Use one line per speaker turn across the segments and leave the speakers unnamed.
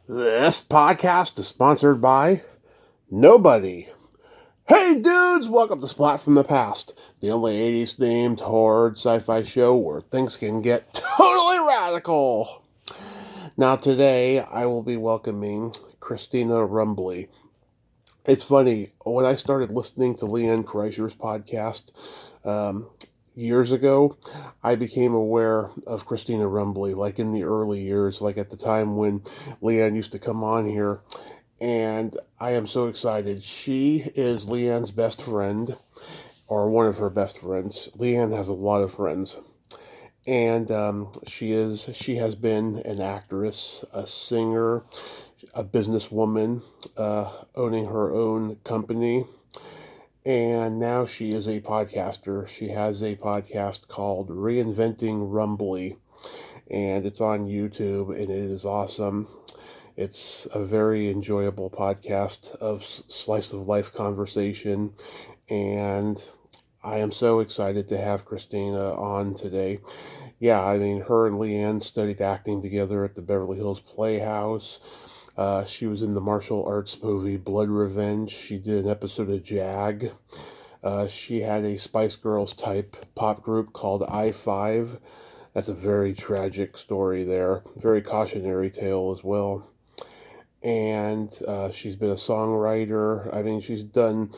This podcast is sponsored by nobody. Hey dudes, welcome to Splat from the Past, the only 80s themed horror sci-fi show where things can get totally radical. Now today I will be welcoming Christina Rumbley. It's funny, when I started listening to LeeAnn Kreischer's podcast um, years ago, I became aware of Christina Rumbley, like in the early years, like at the time when LeeAnn used to come on here. And I am so excited. She is LeeAnn's best friend, or one of her best friends. LeeAnn has a lot of friends. And she has been an actress, a singer, a businesswoman, owning her own company, and now she is a podcaster. She has a podcast called Reinventing Rumbley, and it's on YouTube, and it is awesome. It's a very enjoyable podcast of slice of life conversation, and I am so excited to have Christina on today. Yeah, I mean, her and LeeAnn studied acting together at the Beverly Hills Playhouse. She was in the martial arts movie Blood Revenge. She did an episode of Jag. She had a Spice Girls type pop group called I-5. That's a very tragic story there. Very cautionary tale as well. And she's been a songwriter. I mean, she's done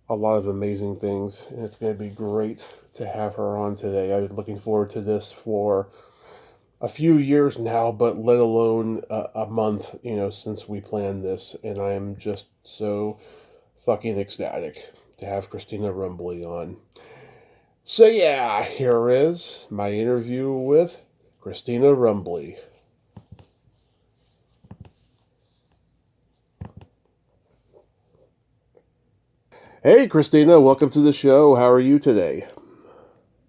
a lot of amazing things. And it's going to be great to have her on today. I've been looking forward to this for a few years now, but let alone a month, since we planned this. And I am just so fucking ecstatic to have Christina Rumbley on. So yeah, here is my interview with Christina Rumbley. Hey Christina, welcome to the show. How are you today?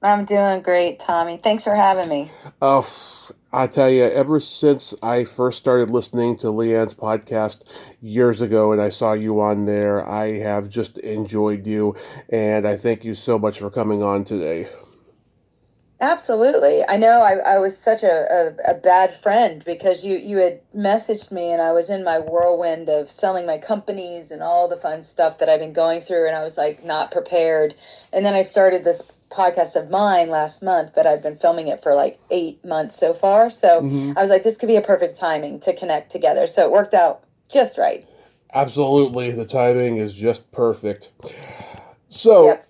I'm doing great, Tommy. Thanks for having me.
Oh, I tell you, ever since I first started listening to LeeAnn's podcast years ago and I saw you on there, I have just enjoyed you, and I thank you so much for coming on today.
Absolutely. I know I was such a bad friend because you had messaged me and I was in my whirlwind of selling my companies and all the fun stuff that I've been going through, and I was like not prepared. And then I started this podcast of mine last month, but I've been filming it for like 8 months so far. So
Mm-hmm.
I was like, this could be a perfect timing to connect together. So it worked out just right.
Absolutely, the timing is just perfect. So,
Yep,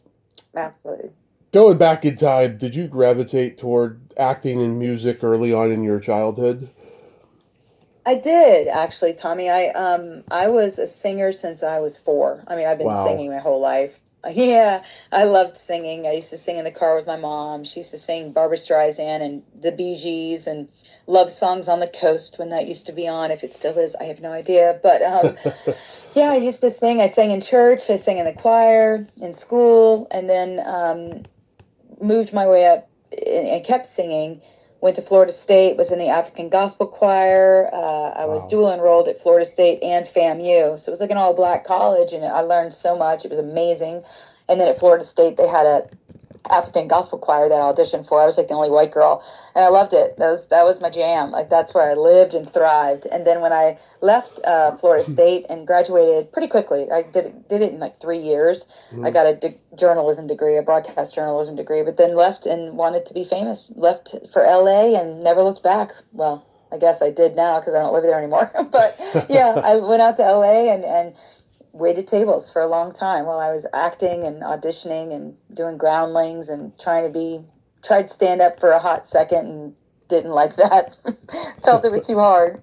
absolutely.
going back in time, did you gravitate toward acting and music early on in your childhood?
I did actually, Tommy. I was a singer since I was 4. I mean, I've been
Wow.
singing my whole life. Yeah, I loved singing. I used to sing in the car with my mom. She used to sing Barbra Streisand and the Bee Gees and love songs on the coast when that used to be on. If it still is, I have no idea. But yeah, I used to sing. I sang in church. I sang in the choir in school, and then moved my way up and kept singing. Went to Florida State, was in the African Gospel Choir. I was
Wow.
dual enrolled at Florida State and FAMU. So it was like an all black college, and I learned so much. It was amazing. And then at Florida State, they had a African gospel choir that I auditioned for. I was like the only white girl, and I loved it. That was my jam. Like that's where I lived and thrived. And then when I left Florida State and graduated pretty quickly, I did it in like 3 years. I
Mhm.
got a journalism degree, a broadcast journalism degree, but then left and wanted to be famous. Left for LA and never looked back. Well, I guess I did now because I don't live there anymore. But yeah, I went out to LA and waited tables for a long time while I was acting and auditioning and doing groundlings and tried to stand up for a hot second and didn't like that. Felt it was too hard.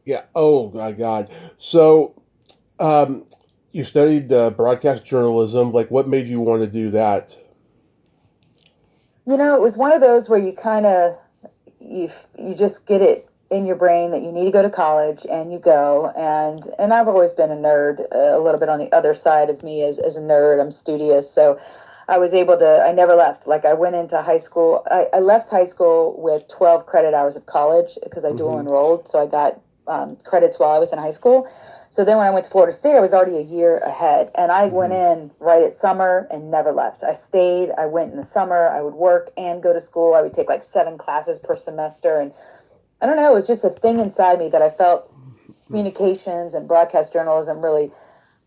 Yeah. Oh my God. So, um, you studied broadcast journalism. Like, what made you want to do that?
It was one of those where you just get it in your brain that you need to go to college, and you go. And I've always been a nerd, a little bit on the other side of me as a nerd. I'm studious, so I never left. Like I went into high school. I left high school with 12 credit hours of college because I dual
Mm-hmm.
enrolled. So I got credits while I was in high school. So then when I went to Florida State, I was already a year ahead. And I went
Mm-hmm.
in right at summer and never left. I stayed. I went in the summer. I would work and go to school. I would take like 7 classes per semester. And I don't know, it was just a thing inside me that I felt communications and broadcast journalism really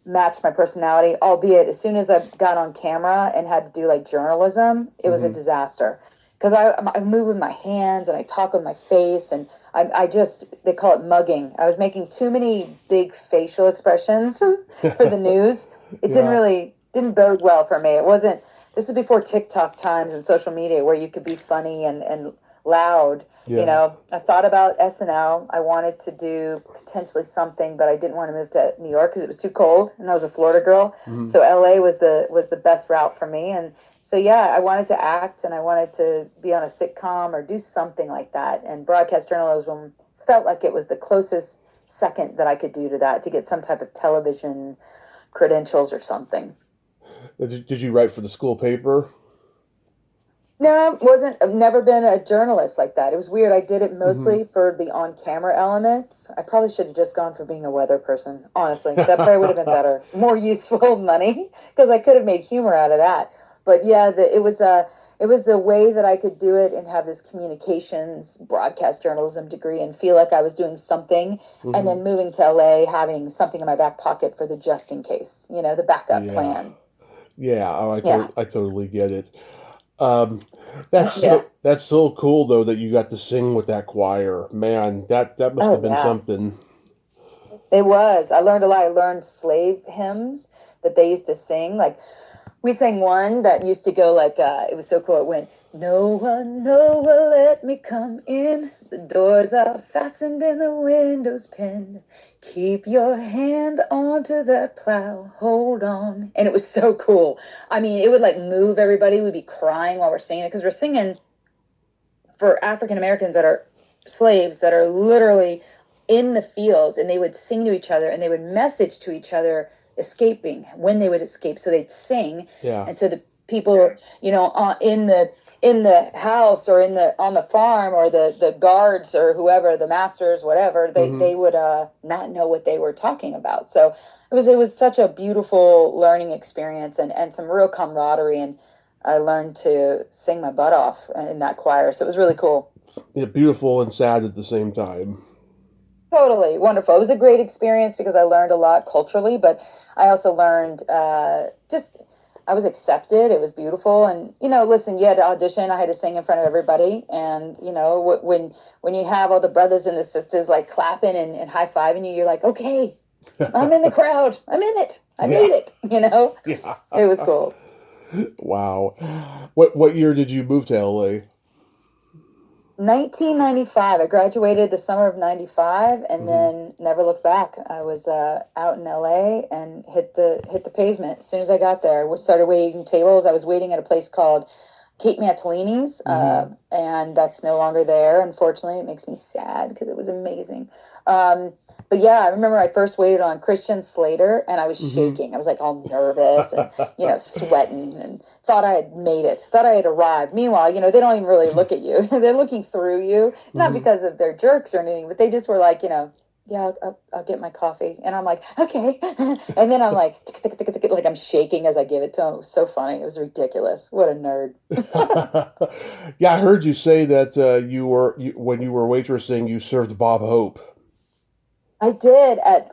matched my personality, albeit as soon as I got on camera and had to do like journalism, it was a disaster. Because I move with my hands and I talk with my face, and I just, they call it mugging. I was making too many big facial expressions for the news. It didn't bode well for me. It wasn't, this is before TikTok times and social media where you could be funny and loud.
Yeah.
You know, I thought about SNL. I wanted to do potentially something, but I didn't want to move to New York because it was too cold, and I was a Florida girl. So LA was the best route for me. And so yeah, I wanted to act and I wanted to be on a sitcom or do something like that. And broadcast journalism felt like it was the closest second that I could do to that, to get some type of television credentials or something.
Did you write for the school paper?
No, I've never been a journalist like that. It was weird. I did it mostly for the on-camera elements. I probably should have just gone for being a weather person, honestly. That probably would have been better. More useful money, because I could have made humor out of that. But yeah, it was the way that I could do it and have this communications broadcast journalism degree and feel like I was doing something, and then moving to LA, having something in my back pocket for the just in case, the backup plan.
Yeah, I totally get it. That's so cool though that you got to sing with that choir. Man, that must have been something.
It was. I learned a lot. I learned slave hymns that they used to sing. Like, we sang one that used to go like, it was so cool. It went, no one will let me come in. The doors are fastened and the windows pinned. Keep your hand onto the plow. Hold on. And it was so cool. I mean, it would like move everybody. We'd be crying while we're singing it, because we're singing for African Americans that are slaves that are literally in the fields, and they would sing to each other and they would message to each other escaping when they would escape. So they'd sing. And so the people, in the house or on the farm, or the guards or whoever, the masters, whatever, they would not know what they were talking about. So it was such a beautiful learning experience, and some real camaraderie, and I learned to sing my butt off in that choir. So it was really cool.
Yeah, beautiful and sad at the same time.
Totally wonderful. It was a great experience because I learned a lot culturally, but I also learned I was accepted. It was beautiful. And, listen, you had to audition. I had to sing in front of everybody. And, when you have all the brothers and the sisters like clapping and high-fiving you, you're like, okay, I'm in the crowd. I'm in it. I made it,
Yeah.
It was cool.
Wow. What year did you move to LA?
1995. I graduated the summer of 95 and then never looked back. I was out in LA and hit the pavement as soon as I got there. We started waiting tables. I was waiting at a place called Kate Mantilini's, and that's no longer there. Unfortunately, it makes me sad because it was amazing. But yeah, I remember I first waited on Christian Slater, and I was shaking. I was like all nervous and, sweating, and thought I had made it, thought I had arrived. Meanwhile, they don't even really look at you. They're looking through you, not because of their jerks or anything, but they just were like, yeah, I'll get my coffee. And I'm like, okay. And then I'm like, like I'm shaking as I give it to him. It was so funny. It was ridiculous. What a nerd.
Yeah, I heard you say that when you were waitressing, you served Bob Hope.
I did at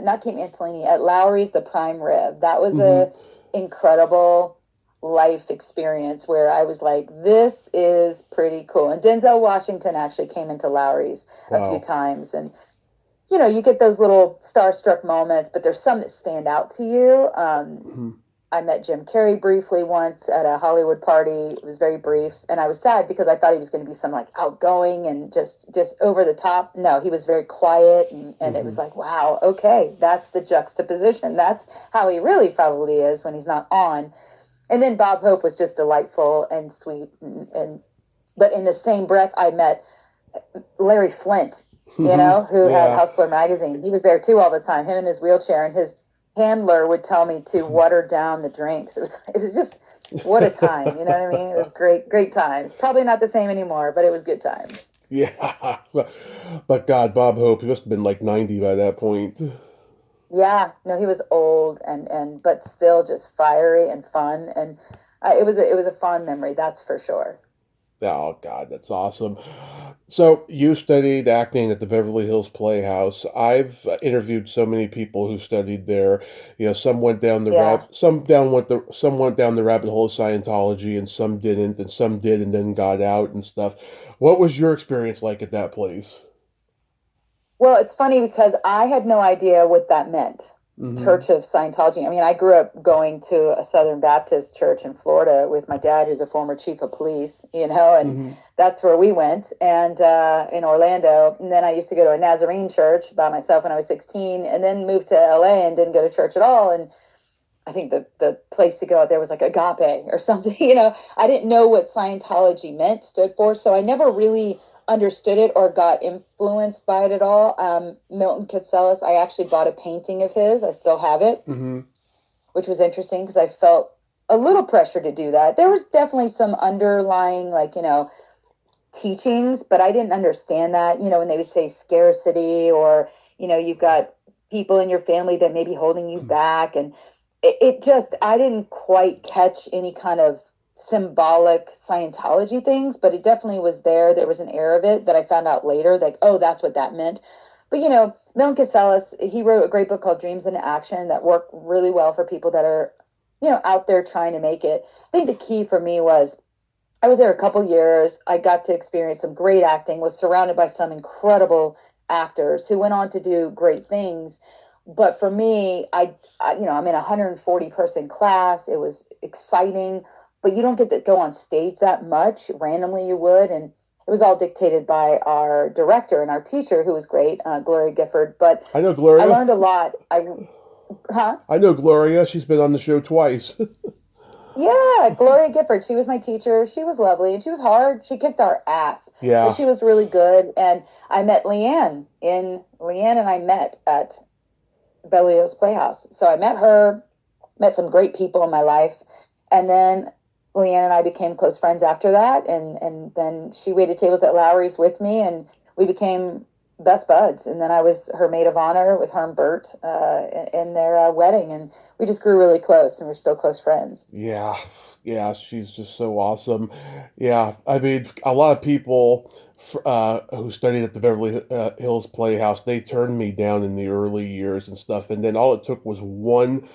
not Kate Mantilini, at Lowry's, the prime rib. That was a incredible life experience where I was like, this is pretty cool. And Denzel Washington actually came into Lowry's a few times, and you get those little starstruck moments, but there's some that stand out to you. I met Jim Carrey briefly once at a Hollywood party. It was very brief, and I was sad because I thought he was going to be some like outgoing and just over the top. No, he was very quiet, and it was like, wow, okay, that's the juxtaposition. That's how he really probably is when he's not on. And then Bob Hope was just delightful and sweet, but in the same breath, I met Larry Flint, who had Hustler magazine. He was there too all the time, him in his wheelchair, and his handler would tell me to water down the drinks. It was just, what a time. You know what I mean? It was great times. Probably not the same anymore, but it was good times.
Yeah. But God, Bob Hope, he must have been like 90 by that point.
Yeah, no, he was old but still just fiery and fun. And it was a fond memory. That's for sure.
Oh God, that's awesome. So you studied acting at the Beverly Hills Playhouse. I've interviewed so many people who studied there. You know, some went down the
Yeah.
some went down the rabbit hole of Scientology, and some didn't, and some did and then got out and stuff. What was your experience like at that place?
Well, it's funny because I had no idea what that meant.
Mm-hmm.
Church of Scientology. I mean, I grew up going to a Southern Baptist church in Florida with my dad, who's a former chief of police, and
Mm-hmm.
that's where we went, and in Orlando. And then I used to go to a Nazarene church by myself when I was 16, and then moved to LA and didn't go to church at all. And I think the place to go out there was like Agape or something. I didn't know what Scientology meant, stood for, so I never really understood it or got influenced by it at all. Milton Casellas, I actually bought a painting of his. I still have it,
Mm-hmm.
which was interesting because I felt a little pressure to do that. There was definitely some underlying, like, teachings, but I didn't understand that, when they would say scarcity or, you've got people in your family that may be holding you back. And it just, I didn't quite catch any kind of symbolic Scientology things, but it definitely was there. There was an air of it that I found out later, like, oh, that's what that meant. But, Milton Casellas, he wrote a great book called Dreams into Action that worked really well for people that are, out there trying to make it. I think the key for me was I was there a couple years. I got to experience some great acting, was surrounded by some incredible actors who went on to do great things. But for me, I'm in a 140 person class. It was exciting, but you don't get to go on stage that much. Randomly, you would. And it was all dictated by our director and our teacher, who was great, Gloria Gifford. But
I know
I
Gloria.
learned a lot. Huh?
I know Gloria. She's been on the show twice.
Yeah, Gloria Gifford. She was my teacher. She was lovely and she was hard. She kicked our ass, but
Yeah.
she was really good. And I met LeeAnn and I met at Bellio's Playhouse. So I met her, met some great people in my life. And then LeeAnn and I became close friends after that. And then she waited tables at Lowry's with me and we became best buds. And then I was her maid of honor with her and Bert in their wedding. And we just grew really close and we're still close friends.
Yeah, yeah, she's just so awesome. Yeah, I mean, a lot of people who studied at the Beverly Hills Playhouse, they turned me down in the early years and stuff, and then all it took was one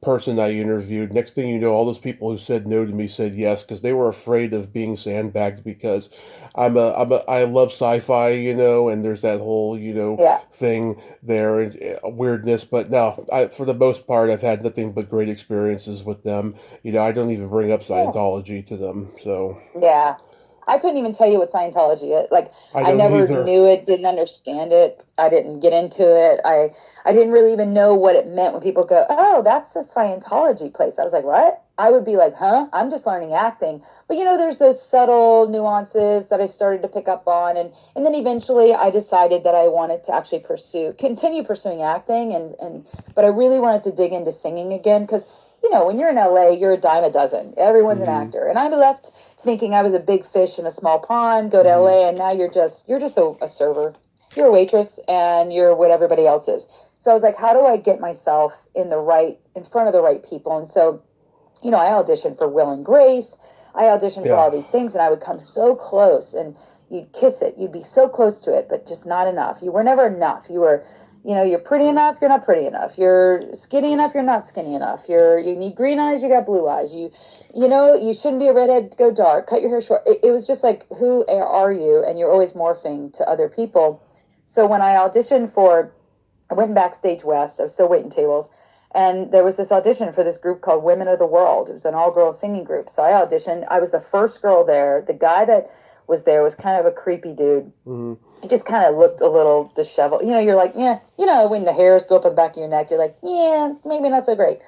person I interviewed. Next thing you know, all those people who said no to me said yes because they were afraid of being sandbagged because I love sci-fi, and there's that whole,
Yeah.
thing there and weirdness. But no, for the most part, I've had nothing but great experiences with them. I don't even bring up
Yeah.
Scientology to them, so
Yeah. I couldn't even tell you what Scientology is. Like,
I
I
don't
never
either.
knew it, didn't understand it. I didn't get into it. I didn't really even know what it meant when people go, "Oh, that's a Scientology place." I was like, "What?" I would be like, "Huh? I'm just learning acting." But there's those subtle nuances that I started to pick up on, and then eventually I decided that I wanted to actually continue pursuing acting, and but I really wanted to dig into singing again because when you're in LA, you're a dime a dozen. Everyone's an
Hmm.
actor, and I left thinking I was a big fish in a small pond. Go to
Hmm.
LA, and now you're just a server. You're a waitress, and you're what everybody else is. So I was like, how do I get myself in front of the right people? And so, I auditioned for Will and Grace. I auditioned for
Yeah.
all these things, and I would come so close, and you'd kiss it. You'd be so close to it, but just not enough. You were never enough. You're pretty enough. You're not pretty enough. You're skinny enough. You're not skinny enough. You need green eyes. You got blue eyes. You shouldn't be a redhead. Go dark. Cut your hair short. It was just like, who are you? And you're always morphing to other people. So when I auditioned I went backstage west. I was still waiting tables. And there was this audition for this group called Women of the World. It was an all-girl singing group. So I auditioned. I was the first girl there. The guy that was there was kind of a creepy dude.
Hmm.
He just kind of looked a little disheveled. You're like, yeah, when the hairs go up in the back of your neck, you're like, yeah, maybe not so great.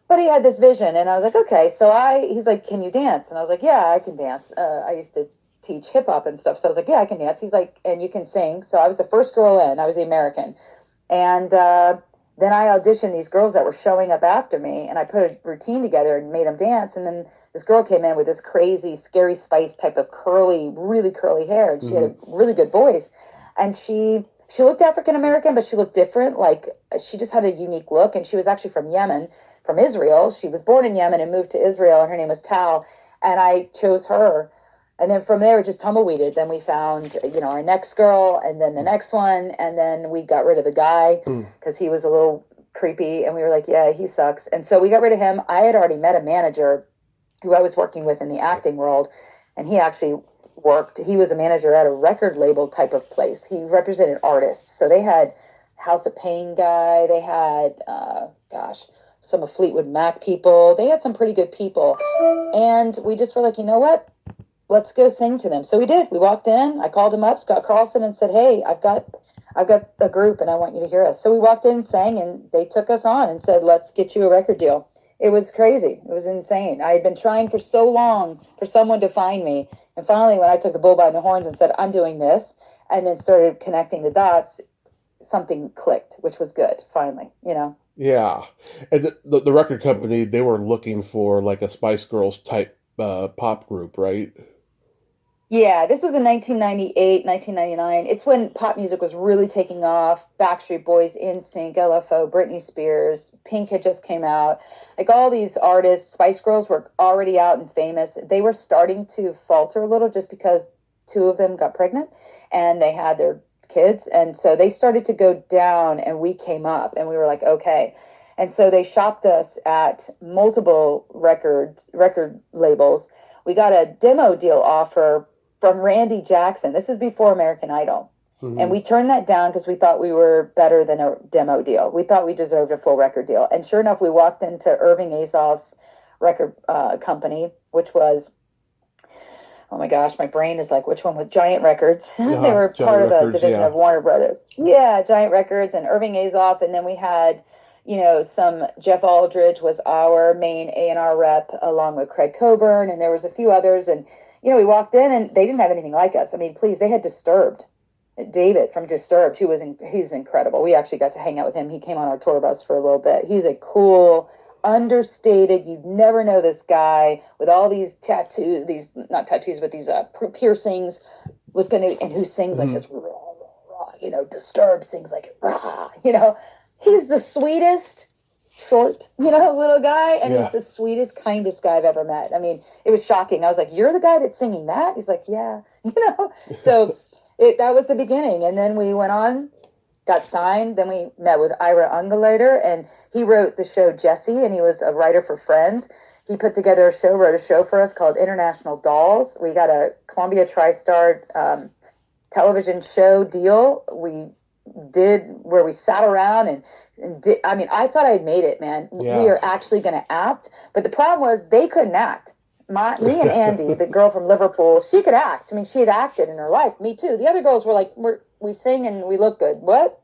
But he had this vision, and I was like, okay. So he's like, can you dance? And I was like, yeah, I can dance. I used to teach hip hop and stuff. So I was like, yeah, I can dance. He's like, and you can sing. So I was the first girl in. I was the American. And then I auditioned these girls that were showing up after me, and I put a routine together and made them dance. And then this girl came in with this crazy, scary spice type of curly, really curly hair, and she had
Hmm.
a really good voice. And she looked African American, but she looked different. Like, she just had a unique look, and she was actually from Yemen, from Israel. She was born in Yemen and moved to Israel, and her name was Tal. And I chose her And then from there, it just tumbleweeded. Then we found, our next girl, and then the next one. And then we got rid of the guy because he was a little creepy. And we were like, yeah, he sucks. And so we got rid of him. I had already met a manager who I was working with in the acting world. And he actually he was a manager at a record label type of place. He represented artists. So they had House of Pain guy. They had, some of Fleetwood Mac people. They had some pretty good people. And we just were like, you know what? Let's go sing to them. So we did. We walked in. I called him up, Scott Carlson, and said, hey, I've got a group and I want you to hear us. So we walked in, sang, and they took us on and said, let's get you a record deal. It was crazy. It was insane. I had been trying for so long for someone to find me. And finally, when I took the bull by the horns and said, I'm doing this, and then started connecting the dots, something clicked, which was good, finally,
Yeah. And the record company, they were looking for like a Spice Girls type pop group, right?
Yeah, this was in 1998, 1999. It's when pop music was really taking off. Backstreet Boys, NSYNC, LFO, Britney Spears, Pink had just came out. Like all these artists, Spice Girls were already out and famous. They were starting to falter a little just because two of them got pregnant and they had their kids. And so they started to go down and we came up and we were like, okay. And so they shopped us at multiple record labels. We got a demo deal offer from Randy Jackson. This is before American Idol. Mm-hmm. And we turned that down because we thought we were better than a demo deal. We thought we deserved a full record deal. And sure enough, we walked into Irving Azoff's record company, which was, oh my gosh, my brain is like, which one was Giant Records? They were part of a division of Warner Brothers. Yeah, Giant Records and Irving Azoff. And then we had, some Jeff Aldridge was our main A&R rep along with Craig Coburn. And there was a few others. And, we walked in and they didn't have anything like us. I mean, please, they had Disturbed. David from Disturbed, he's incredible. We actually got to hang out with him. He came on our tour bus for a little bit. He's a cool, understated, you'd never know this guy with all these tattoos, these not tattoos, but these piercings, and who sings like this raw, Disturbed sings like rah, he's the sweetest, short, little guy, and he's the sweetest, kindest guy I've ever met. I mean, it was shocking. I was like, you're the guy that's singing that? He's like, yeah, so that was the beginning. And then we went on, got signed. Then we met with Ira Ungulator, and he wrote the show Jesse, and he was a writer for Friends. He wrote a show for us called International Dolls. We got a Columbia TriStar television show deal. We did where we sat around and did, I mean, I thought I'd made it, man. Yeah. We are actually going to act. But the problem was they couldn't act. Me and Andy, the girl from Liverpool, she could act. I mean, she had acted in her life. Me too. The other girls were like, we sing and we look good. What?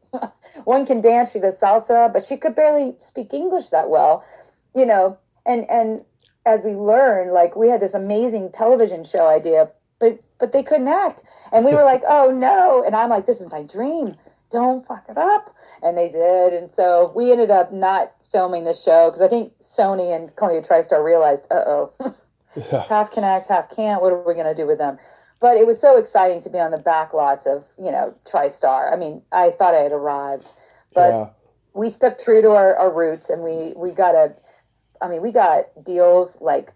One can dance, she does salsa, but she could barely speak English that well, and as we learned, like, we had this amazing television show idea, but they couldn't act. And we were like, oh no. And I'm like, this is my dream. Don't fuck it up. And they did. And so we ended up not filming this show because I think Sony and Columbia TriStar realized, half can act, half can't. What are we going to do with them? But it was so exciting to be on the back lots of, TriStar. I mean, I thought I had arrived, but we stuck true to our roots, and we got deals like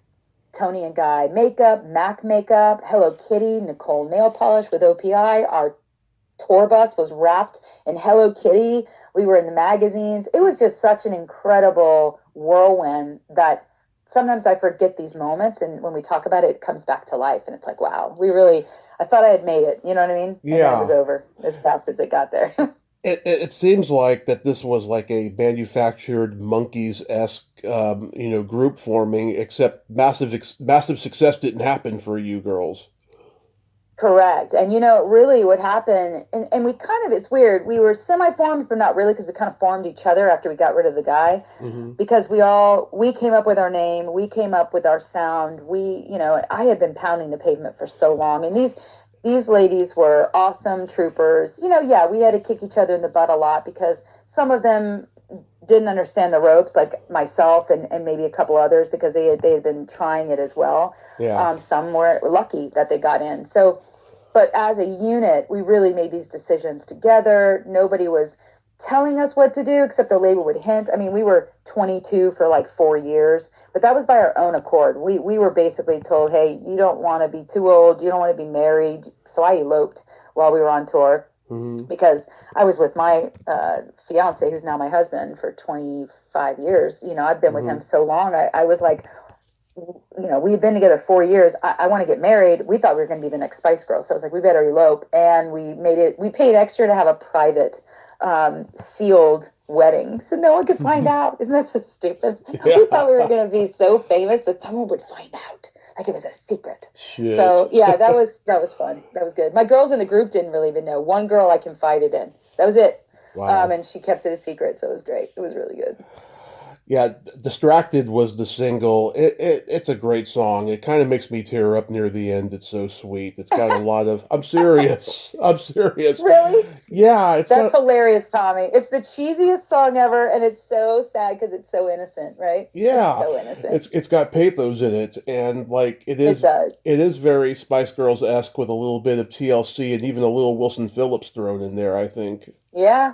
Tony and Guy makeup, MAC makeup, Hello Kitty, Nicole nail polish with OPI. Our tour bus was wrapped in Hello Kitty. We were in the magazines. It was just such an incredible whirlwind that sometimes I forget these moments, and when we talk about it, it comes back to life, and it's like, wow, I thought I had made it, you know what I mean?
Yeah.
And it was over as fast as it got there.
It seems like that this was like a manufactured Monkees-esque, group forming, except massive success didn't happen for you girls.
Correct. And, really what happened, and we it's weird. We were semi-formed, but not really, because we kind of formed each other after we got rid of the guy, because we came up with our name. We came up with our sound. I had been pounding the pavement for so long. And these ladies were awesome troopers. We had to kick each other in the butt a lot because some of them didn't understand the ropes, like myself and maybe a couple others, because they had been trying it as well. Yeah. Some were lucky that they got in. So, but as a unit, we really made these decisions together. Nobody was telling us what to do, except the label would hint. I mean, we were 22 for like 4 years, but that was by our own accord. We were basically told, hey, you don't want to be too old, you don't want to be married. So I eloped while we were on tour because I was with my fiance, who's now my husband, for 25 years. You know, I've been with him so long. I was like, you know, we've been together 4 years. I want to get married. We thought we were going to be the next Spice Girls. So I was like, we better elope. And we paid extra to have a private sealed wedding so no one could find out. Isn't that so stupid?
Yeah.
We thought we were going to be so famous that someone would find out. Like it was a secret.
Shit.
So yeah, that was fun. That was good. My girls in the group didn't really even know. One girl I confided in. That was it.
Wow.
And she kept it a secret. So it was great. It was really good.
Yeah, Distracted was the single. It's a great song. It kind of makes me tear up near the end. It's so sweet. It's got a lot of. I'm serious. I'm serious.
Really?
Yeah,
That's hilarious, Tommy. It's the cheesiest song ever, and it's so sad because it's so innocent, right?
Yeah,
it's so innocent.
it's got pathos in it, and like
It does.
it is very Spice Girls-esque with a little bit of TLC and even a little Wilson Phillips thrown in there, I think.
Yeah.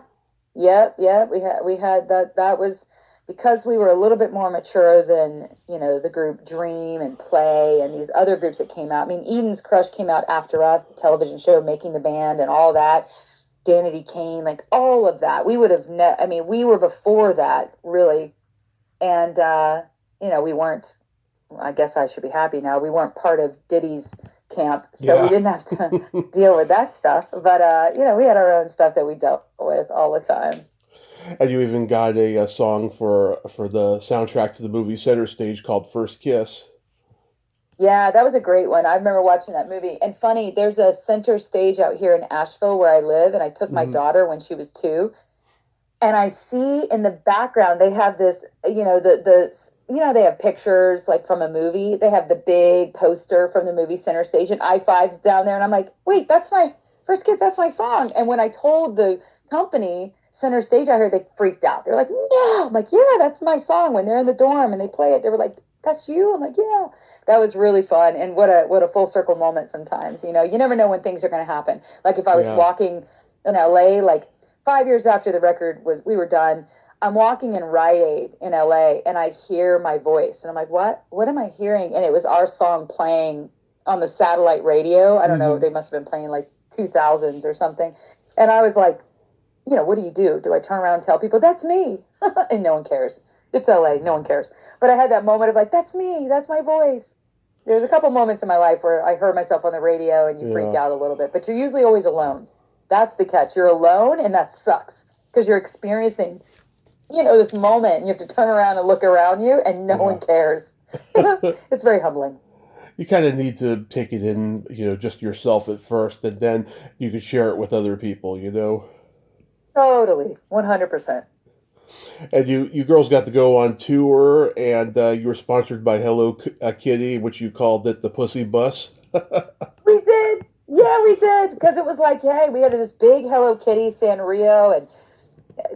Yep. We had that. That was because we were a little bit more mature than, you know, the group Dream and Play and these other groups that came out. I mean, Eden's Crush came out after us, the television show Making the Band and all that. Danity Kane, like all of that. We would have I mean, we were before that, really. And you know, we weren't, I guess I should be happy now. We weren't part of Diddy's camp, so we didn't have to deal with that stuff. But you know, we had our own stuff that we dealt with all the time.
And you even got a song for the soundtrack to the movie Center Stage called First Kiss.
Yeah, that was a great one. I remember watching that movie. And funny, there's a Center Stage out here in Asheville where I live, and I took my daughter when she was 2. And I see in the background they have this, you know, they have pictures like from a movie. They have the big poster from the movie Center Stage and I-5's down there. And I'm like, wait, that's my First Kiss. That's my song. And when I told the company Center Stage, I heard, they freaked out. They're like, no. I'm like, yeah, that's my song. When they're in the dorm and they play it, they were like, that's you. I'm like, yeah. That was really fun. And what a full circle moment sometimes. You know, you never know when things are going to happen. Like if I was walking in LA, like 5 years after the record we were done, I'm walking in Rite Aid in LA and I hear my voice and I'm like, what am I hearing? And it was our song playing on the satellite radio. I don't know. They must've been playing like 2000s or something. And I was like, you know, what do? Do I turn around and tell people that's me? And no one cares. It's LA. No one cares. But I had that moment of like, that's me. That's my voice. There's a couple moments in my life where I heard myself on the radio and you freak out a little bit, but you're usually always alone. That's the catch. You're alone, and that sucks because you're experiencing, you know, this moment, and you have to turn around and look around you, and no one cares. It's very humbling.
You kind of need to take it in, you know, just yourself at first, and then you can share it with other people, you know?
Totally. 100%.
And you girls got to go on tour, and you were sponsored by Hello Kitty, which you called it the Pussy Bus.
We did. Yeah, we did. Because it was like, hey, we had this big Hello Kitty Sanrio, and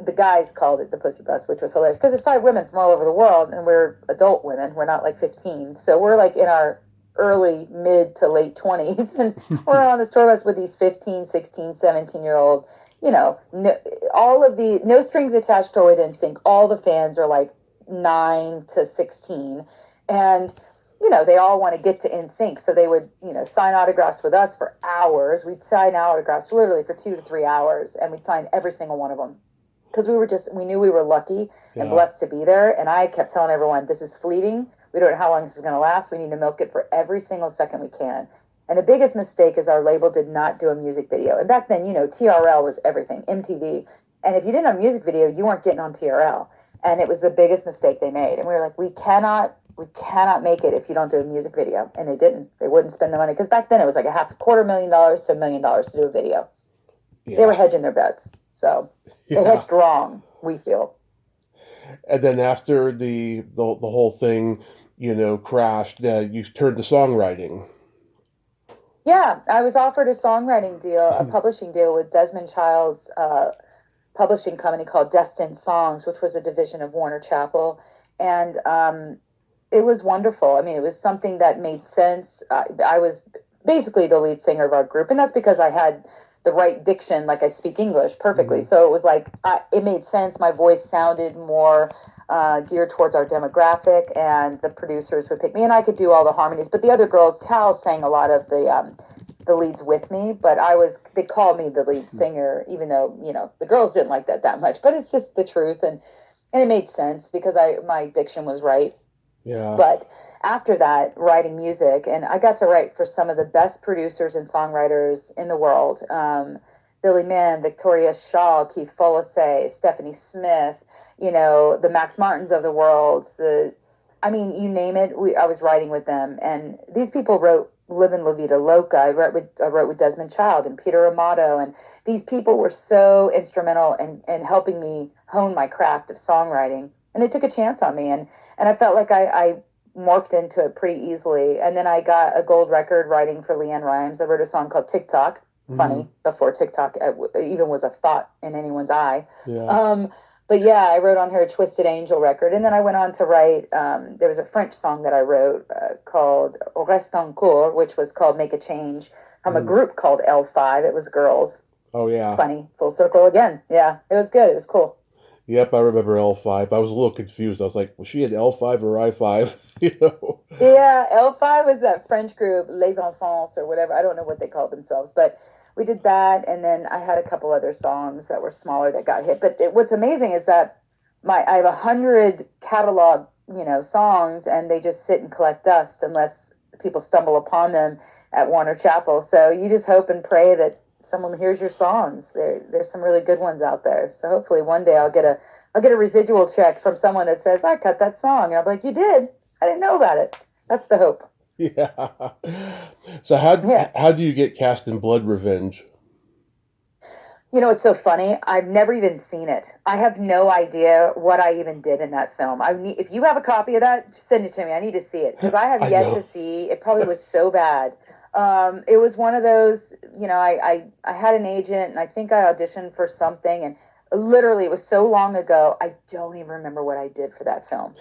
the guys called it the Pussy Bus, which was hilarious. Because it's 5 women from all over the world, and we're adult women. We're not like 15. So we're like in our early, mid to late 20s. And we're on this tour bus with these 15, 16, 17-year-old, you know, no strings attached to it NSYNC. All the fans are like 9 to 16. And you know, they all want to get to NSYNC, so they would, you know, sign autographs with us for hours. We'd sign autographs literally for 2 to 3 hours, and we'd sign every single one of them because we knew we were lucky and blessed to be there. And I kept telling everyone, this is fleeting. We don't know how long this is going to last. We need to milk it for every single second we can. And the biggest mistake is our label did not do a music video. And back then, you know, TRL was everything, MTV. And if you didn't have a music video, you weren't getting on TRL. And it was the biggest mistake they made. And we were like, we cannot make it if you don't do a music video. And they didn't. They wouldn't spend the money. Because back then it was like $250,000 to $1 million to do a video. Yeah. They were hedging their bets. So they hedged wrong, we feel.
And then after the whole thing, you know, crashed, you turned to songwriting.
Yeah, I was offered a songwriting deal, a publishing deal with Desmond Child's publishing company called Destined Songs, which was a division of Warner Chappell. And it was wonderful. I mean, it was something that made sense. I was basically the lead singer of our group. And that's because I had the right diction, like I speak English perfectly.
Mm-hmm.
So it was like, it made sense. My voice sounded more geared towards our demographic, and the producers would pick me, and I could do all the harmonies. But the other girls, Tal sang a lot of the leads with me, but they called me the lead singer, even though, the girls didn't like that much, but it's just the truth. And it made sense because my diction was right.
Yeah.
But after that, writing music, and I got to write for some of the best producers and songwriters in the world. Billy Mann, Victoria Shaw, Keith Follace, Stephanie Smith, the Max Martins of the world. You name it, I was writing with them. And these people wrote Livin' La Vida Loca. I wrote with Desmond Child and Peter Amato. And these people were so instrumental in helping me hone my craft of songwriting. And they took a chance on me. And I felt like I morphed into it pretty easily. And then I got a gold record writing for LeeAnn Rimes. I wrote a song called TikTok. Funny, before TikTok even was a thought in anyone's eye.
Yeah.
But yeah, I wrote on her Twisted Angel record. And then I went on to write, there was a French song that I wrote called Reste en cours, which was called Make a Change, from a group called L5. It was girls.
Oh, yeah.
Funny, full circle again. Yeah, it was good. It was cool.
Yep, I remember L5. I was a little confused. I was like, was she an L5 or I5?
Yeah, L5 was that French group, Les Enfants or whatever. I don't know what they called themselves, but we did that. And then I had a couple other songs that were smaller that got hit. But what's amazing is that I have 100 catalog, songs, and they just sit and collect dust unless people stumble upon them at Warner Chapel. So you just hope and pray that someone hears your songs. There's some really good ones out there. So hopefully one day I'll get a residual check from someone that says, I cut that song. And I'll be like, you did? I didn't know about it. That's the hope.
Yeah. So how do you get cast in Blood Revenge?
It's so funny. I've never even seen it. I have no idea what I even did in that film. If you have a copy of that, send it to me. I need to see it because I have yet to see. It probably was so bad. It was one of those, I had an agent, and I think I auditioned for something, and literally it was so long ago, I don't even remember what I did for that film.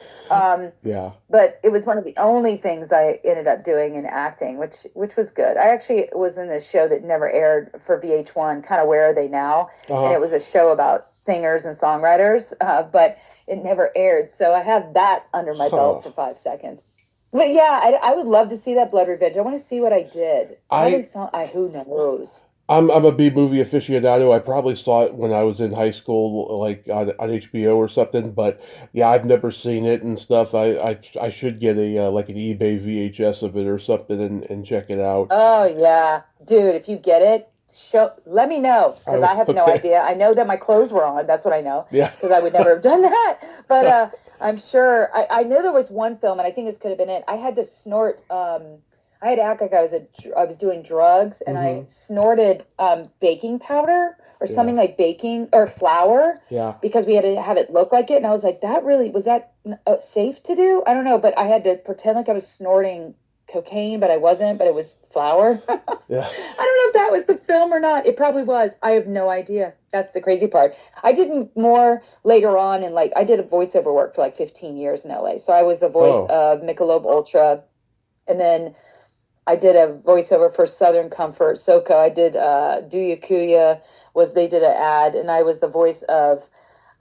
Yeah.
But it was one of the only things I ended up doing in acting, which was good. I actually was in this show that never aired for VH1, kind of Where Are They Now? And it was a show about singers and songwriters, but it never aired. So I have that under my belt for 5 seconds. But yeah, I would love to see that Blood Revenge. I want to see what I did. Who knows?
I'm a B-movie aficionado. I probably saw it when I was in high school, like on HBO or something. But yeah, I've never seen it and stuff. I should get a like an eBay VHS of it or something and check it out.
Oh yeah, dude! If you get it, let me know because I have no idea. I know that my clothes were on. That's what I know.
Yeah.
Because I would never have done that. But I'm sure. I know there was one film, and I think this could have been it. I had to snort. I had to act like I was doing drugs, and I snorted baking powder or something like baking or flour.
Yeah.
Because we had to have it look like it, and I was like, was that safe to do? I don't know, but I had to pretend like I was snorting cocaine, but I wasn't. But it was flour.
Yeah.
I don't know if that was the film or not. It probably was. I have no idea. That's the crazy part. I did more later on, and I did a voiceover work for 15 years in LA. So I was the voice of Michelob Ultra, and then I did a voiceover for Southern Comfort, SoCo. I did Do Ya Kuya, they did an ad, and I was the voice of,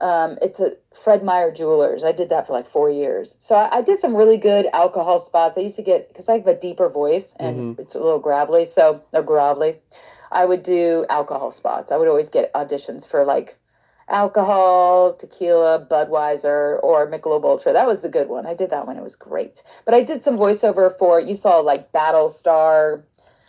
it's a Fred Meyer Jewelers. I did that for 4 years. So I did some really good alcohol spots. I used to because I have a deeper voice, and it's a little gravelly, I would do alcohol spots. I would always get auditions for alcohol, tequila, Budweiser, or Michelob Ultra. That was the good one. I did that one. It was great. But I did some voiceover for, you saw Battlestar.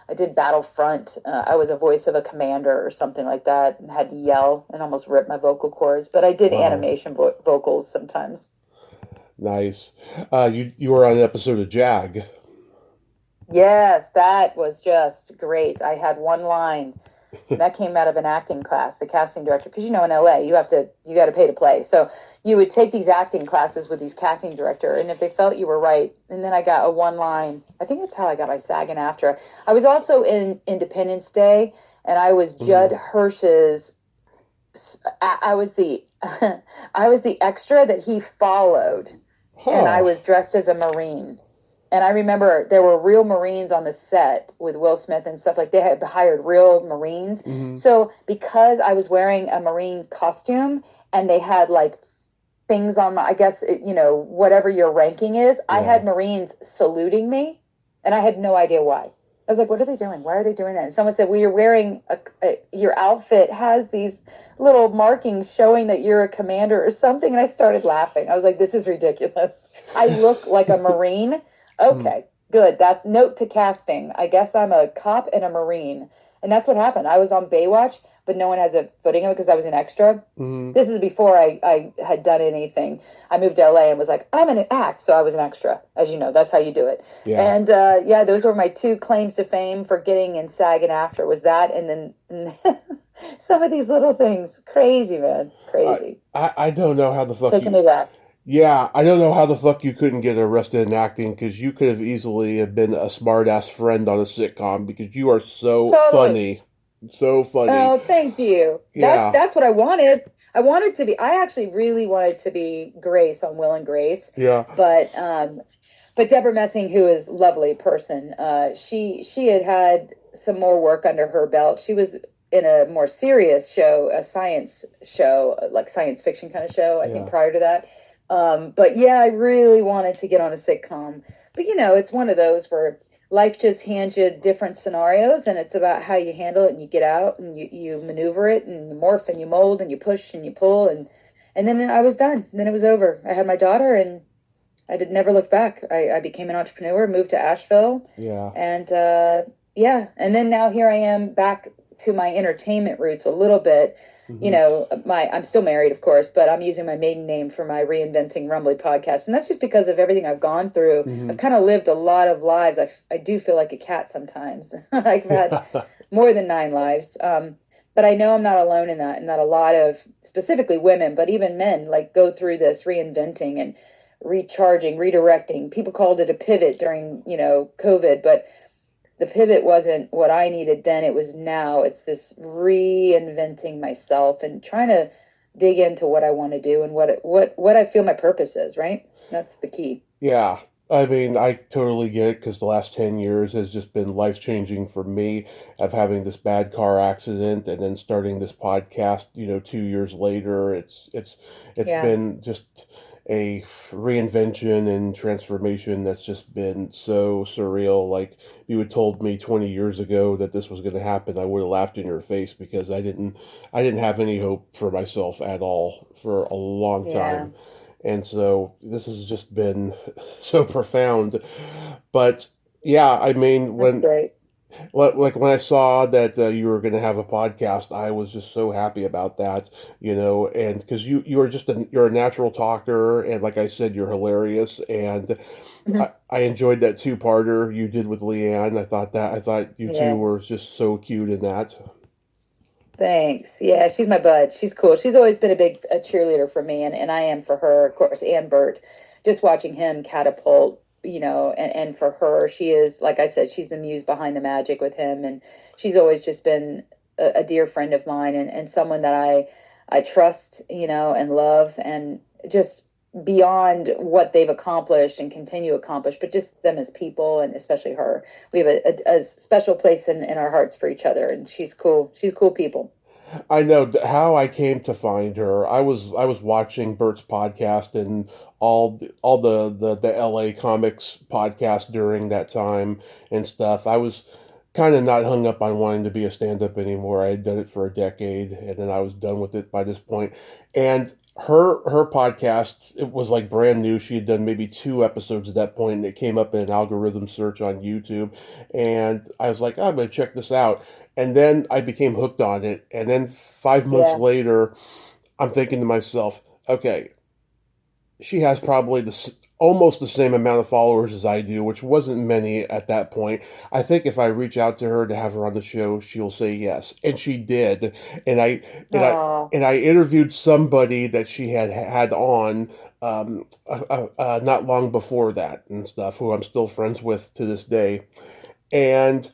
I did Battlefront. I was a voice of a commander or something like that, and had to yell and almost rip my vocal cords. But I did animation vocals sometimes.
Nice. You were on an episode of Jag.
Yes, that was just great. I had one line. That came out of an acting class, the casting director, because in LA you got to pay to play. So you would take these acting classes with these casting director, and if they felt you were right, and then I got a one line. I think that's how I got my SAG-AFTRA. I was also in Independence Day, and I was Judd Hirsch's. I was the I was the extra that he followed, and I was dressed as a Marine. And I remember there were real Marines on the set with Will Smith and stuff. Like they had hired real Marines.
Mm-hmm.
So because I was wearing a Marine costume and they had like things on my, I guess, whatever your ranking is, I
Yeah.
had Marines saluting me and I had no idea why. I was like, what are they doing? Why are they doing that? And someone said, well, you're wearing your outfit has these little markings showing that you're a commander or something. And I started laughing. I was like, this is ridiculous. I look like a Marine. Okay, good. That's note to casting. I guess I'm a cop and a Marine. And that's what happened. I was on Baywatch, but no one has a footing of it because I was an extra.
Mm-hmm.
This is before I had done anything. I moved to LA and was like, I'm in an act. So I was an extra. As you know, that's how you do it.
Yeah.
And yeah, those were my two claims to fame for getting in SAG and after was that. And then some of these little things. Crazy, man. Crazy.
I don't know how the fuck
Taking
you.
me back.
Yeah, I don't know how the fuck you couldn't get arrested in acting because you could have easily have been a smart ass friend on a sitcom because you are so
Totally.
funny. So funny.
Oh, thank you. That's
Yeah.
that's what I wanted. I wanted to be. I actually really wanted to be Grace on Will and Grace,
Yeah.
but Deborah Messing, who is a lovely person, she had some more work under her belt. She was in a more serious show, a science show, like science fiction kind of show. I think
Yeah.
prior to that. But yeah, I really wanted to get on a sitcom. But it's one of those where life just hands you different scenarios, and it's about how you handle it and you get out and you maneuver it and you morph and you mold and you push and you pull and then I was done. And then it was over. I had my daughter and I did never look back. I became an entrepreneur, moved to Asheville,
Yeah.
and yeah, and then now here I am back to my entertainment roots a little bit.
Mm-hmm.
I'm still married, of course, but I'm using my maiden name for my Reinventing Rumbley podcast, and that's just because of everything I've gone through.
Mm-hmm.
I've kind of lived a lot of lives. I do feel like a cat sometimes. I've had more than 9 lives. But I know I'm not alone in that, and that a lot of specifically women, but even men, like go through this reinventing and recharging, redirecting. People called it a pivot during, COVID, but the pivot wasn't what I needed then. It was now. It's this reinventing myself and trying to dig into what I want to do and what I feel my purpose is, right? That's the key.
Yeah. I mean, I totally get it because the last 10 years has just been life changing for me of having this bad car accident and then starting this podcast, 2 years later. It's
Yeah.
been just a reinvention and transformation that's just been so surreal. Like if you had told me 20 years ago that this was going to happen, I would have laughed in your face because I didn't have any hope for myself at all for a long
Yeah.
time. And so this has just been so profound. But yeah, I mean,
That's
when
great.
like when I saw that you were going to have a podcast, I was just so happy about that, and because you're you're a natural talker, and like I said, you're hilarious, and
Mhm.
I enjoyed that two-parter you did with LeeAnn. I thought you two
Yeah.
were just so cute in that.
Thanks. Yeah, she's my bud. She's cool. She's always been a cheerleader for me, and I am for her, of course, and Bert. Just watching him catapult, and for her, she is, like I said, she's the muse behind the magic with him, and she's always just been a dear friend of mine and someone that I trust, and love, and just beyond what they've accomplished and continue to accomplish, but just them as people, and especially her. We have a special place in our hearts for each other, and she's cool. She's cool people.
I know how I came to find her. I was watching Bert's podcast and all the LA comics podcast during that time and stuff. I was kind of not hung up on wanting to be a stand-up anymore. I had done it for a decade and then I was done with it by this point. And her podcast, it was like brand new. She had done maybe 2 episodes at that point and it came up in an algorithm search on YouTube. And I was like, oh, I'm gonna check this out. And then I became hooked on it. And then 5 months
Yeah.
later, I'm thinking to myself, okay, she has probably almost the same amount of followers as I do, which wasn't many at that point. I think if I reach out to her to have her on the show, she'll say yes, and she did. And I and I
Oh,
and I interviewed somebody that she had on not long before that and stuff, who I'm still friends with to this day, and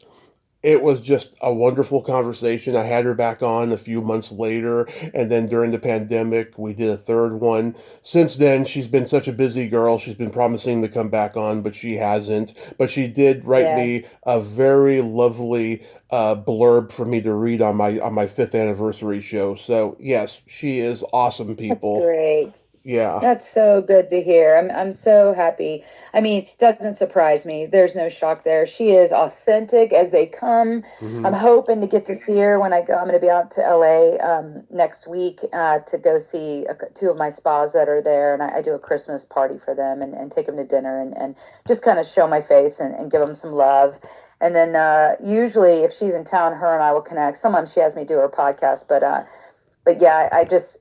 it was just a wonderful conversation. I had her back on a few months later, and then during the pandemic, we did a third one. Since then, she's been such a busy girl. She's been promising to come back on, but she hasn't. But she did write
Yeah,
me a very lovely blurb for me to read on my fifth anniversary show. So yes, she is awesome,
that's
people.
great.
Yeah.
That's so good to hear. I'm so happy. I mean, it doesn't surprise me. There's no shock there. She is authentic as they come. I'm
Hmm.
hoping to get to see her when I go. I'm going to be out to LA next week to go see two of my spas that are there, and I do a Christmas party for them and take them to dinner and just kind of show my face and give them some love. And then usually, if she's in town, her and I will connect. Sometimes she has me do her podcast, but yeah, I just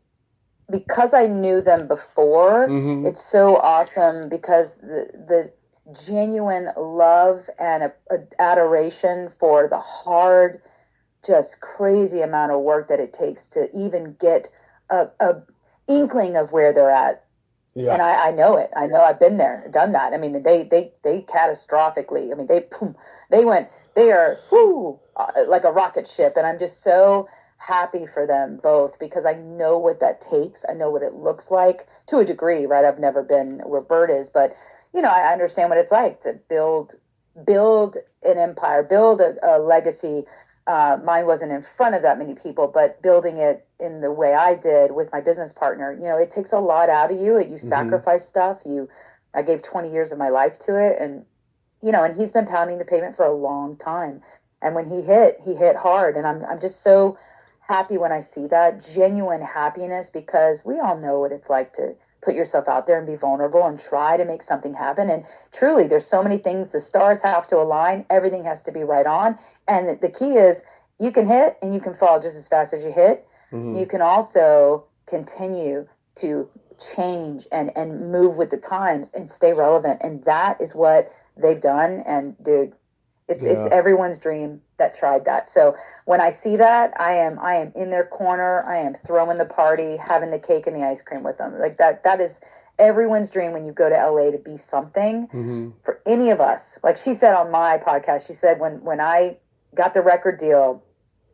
because I knew them before,
Hmm.
it's so awesome because the genuine love and adoration for the hard, just crazy amount of work that it takes to even get a inkling of where they're at. And
Yeah.
I know it. I know I've been there, done that. I mean, they catastrophically. I mean, they went, they are like a rocket ship, and I'm just so happy for them both because I know what that takes. I know what it looks like to a degree, right? I've never been where Bert is, but I understand what it's like to build an empire, build a legacy. Mine wasn't in front of that many people, but building it in the way I did with my business partner, it takes a lot out of you. You
Hmm.
sacrifice stuff. I gave 20 years of my life to it, and he's been pounding the pavement for a long time. And when he hit hard, and I'm just so happy when I see that genuine happiness because we all know what it's like to put yourself out there and be vulnerable and try to make something happen. And truly, there's so many things. The stars have to align. Everything has to be right on. And the key is you can hit and you can fall just as fast as you hit.
Hmm.
You can also continue to change and move with the times and stay relevant. And that is what they've done. And dude, it's
Yeah.
everyone's dream that tried that. So when I see that, I am in their corner. I am throwing the party, having the cake and the ice cream with them. Like that is everyone's dream when you go to LA to be something
Hmm.
for any of us. Like she said on my podcast, she said when I got the record deal,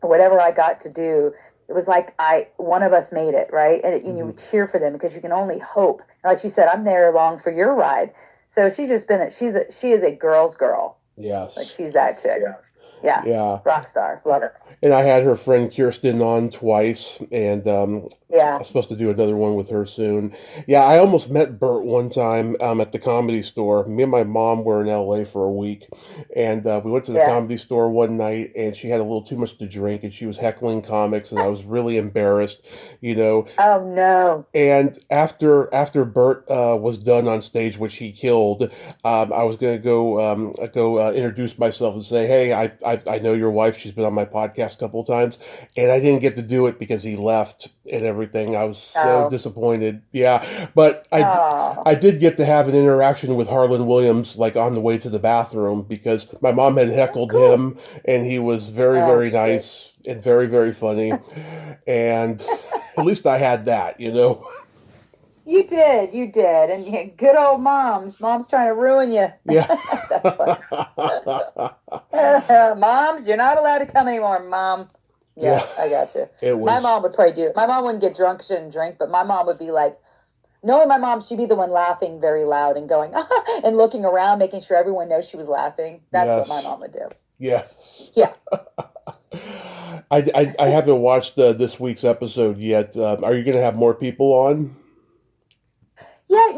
whatever I got to do, it was like I one of us made it, right? And you
Hmm.
would cheer for them because you can only hope. Like she said, I'm there along for your ride. So she's just been she is a girl's girl. Like
Yes.
she's that chick. Yeah. Yeah.
Yeah.
Rock star. Love her.
And I had her friend Kirsten on twice, and
Yeah.
I'm supposed to do another one with her soon. Yeah, I almost met Bert one time at the Comedy Store. Me and my mom were in LA for a week, and we went to the
Yeah.
Comedy Store one night, and she had a little too much to drink, and she was heckling comics, and I was really embarrassed, you know.
Oh no.
And after Bert was done on stage, which he killed, I was gonna go introduce myself and say, "Hey, I know your wife. She's been on my podcast a couple of times," and I didn't get to do it because he left and everything. I was so
Oh.
disappointed. Yeah, but
Oh.
I did get to have an interaction with Harlan Williams, like on the way to the bathroom, because my mom had
Oh,
heckled
cool.
him, and he was very
Oh
very
shit.
nice and very very funny, and at least I had that, you know.
You did, and yeah, good old mom's trying to ruin you.
Yeah.
That's funny. Moms, you're not allowed to come anymore, mom.
Yeah.
Yeah, I got you.
It
My
was,
mom would probably do it. My mom wouldn't get drunk, shouldn't drink, but my mom would be like, knowing my mom, she'd be the one laughing very loud and going and looking around, making sure everyone knows she was laughing. That's what my
yes.
mom would do.
Yes.
Yeah.
I haven't watched this week's episode yet. Are you going to have more people on?
Yeah,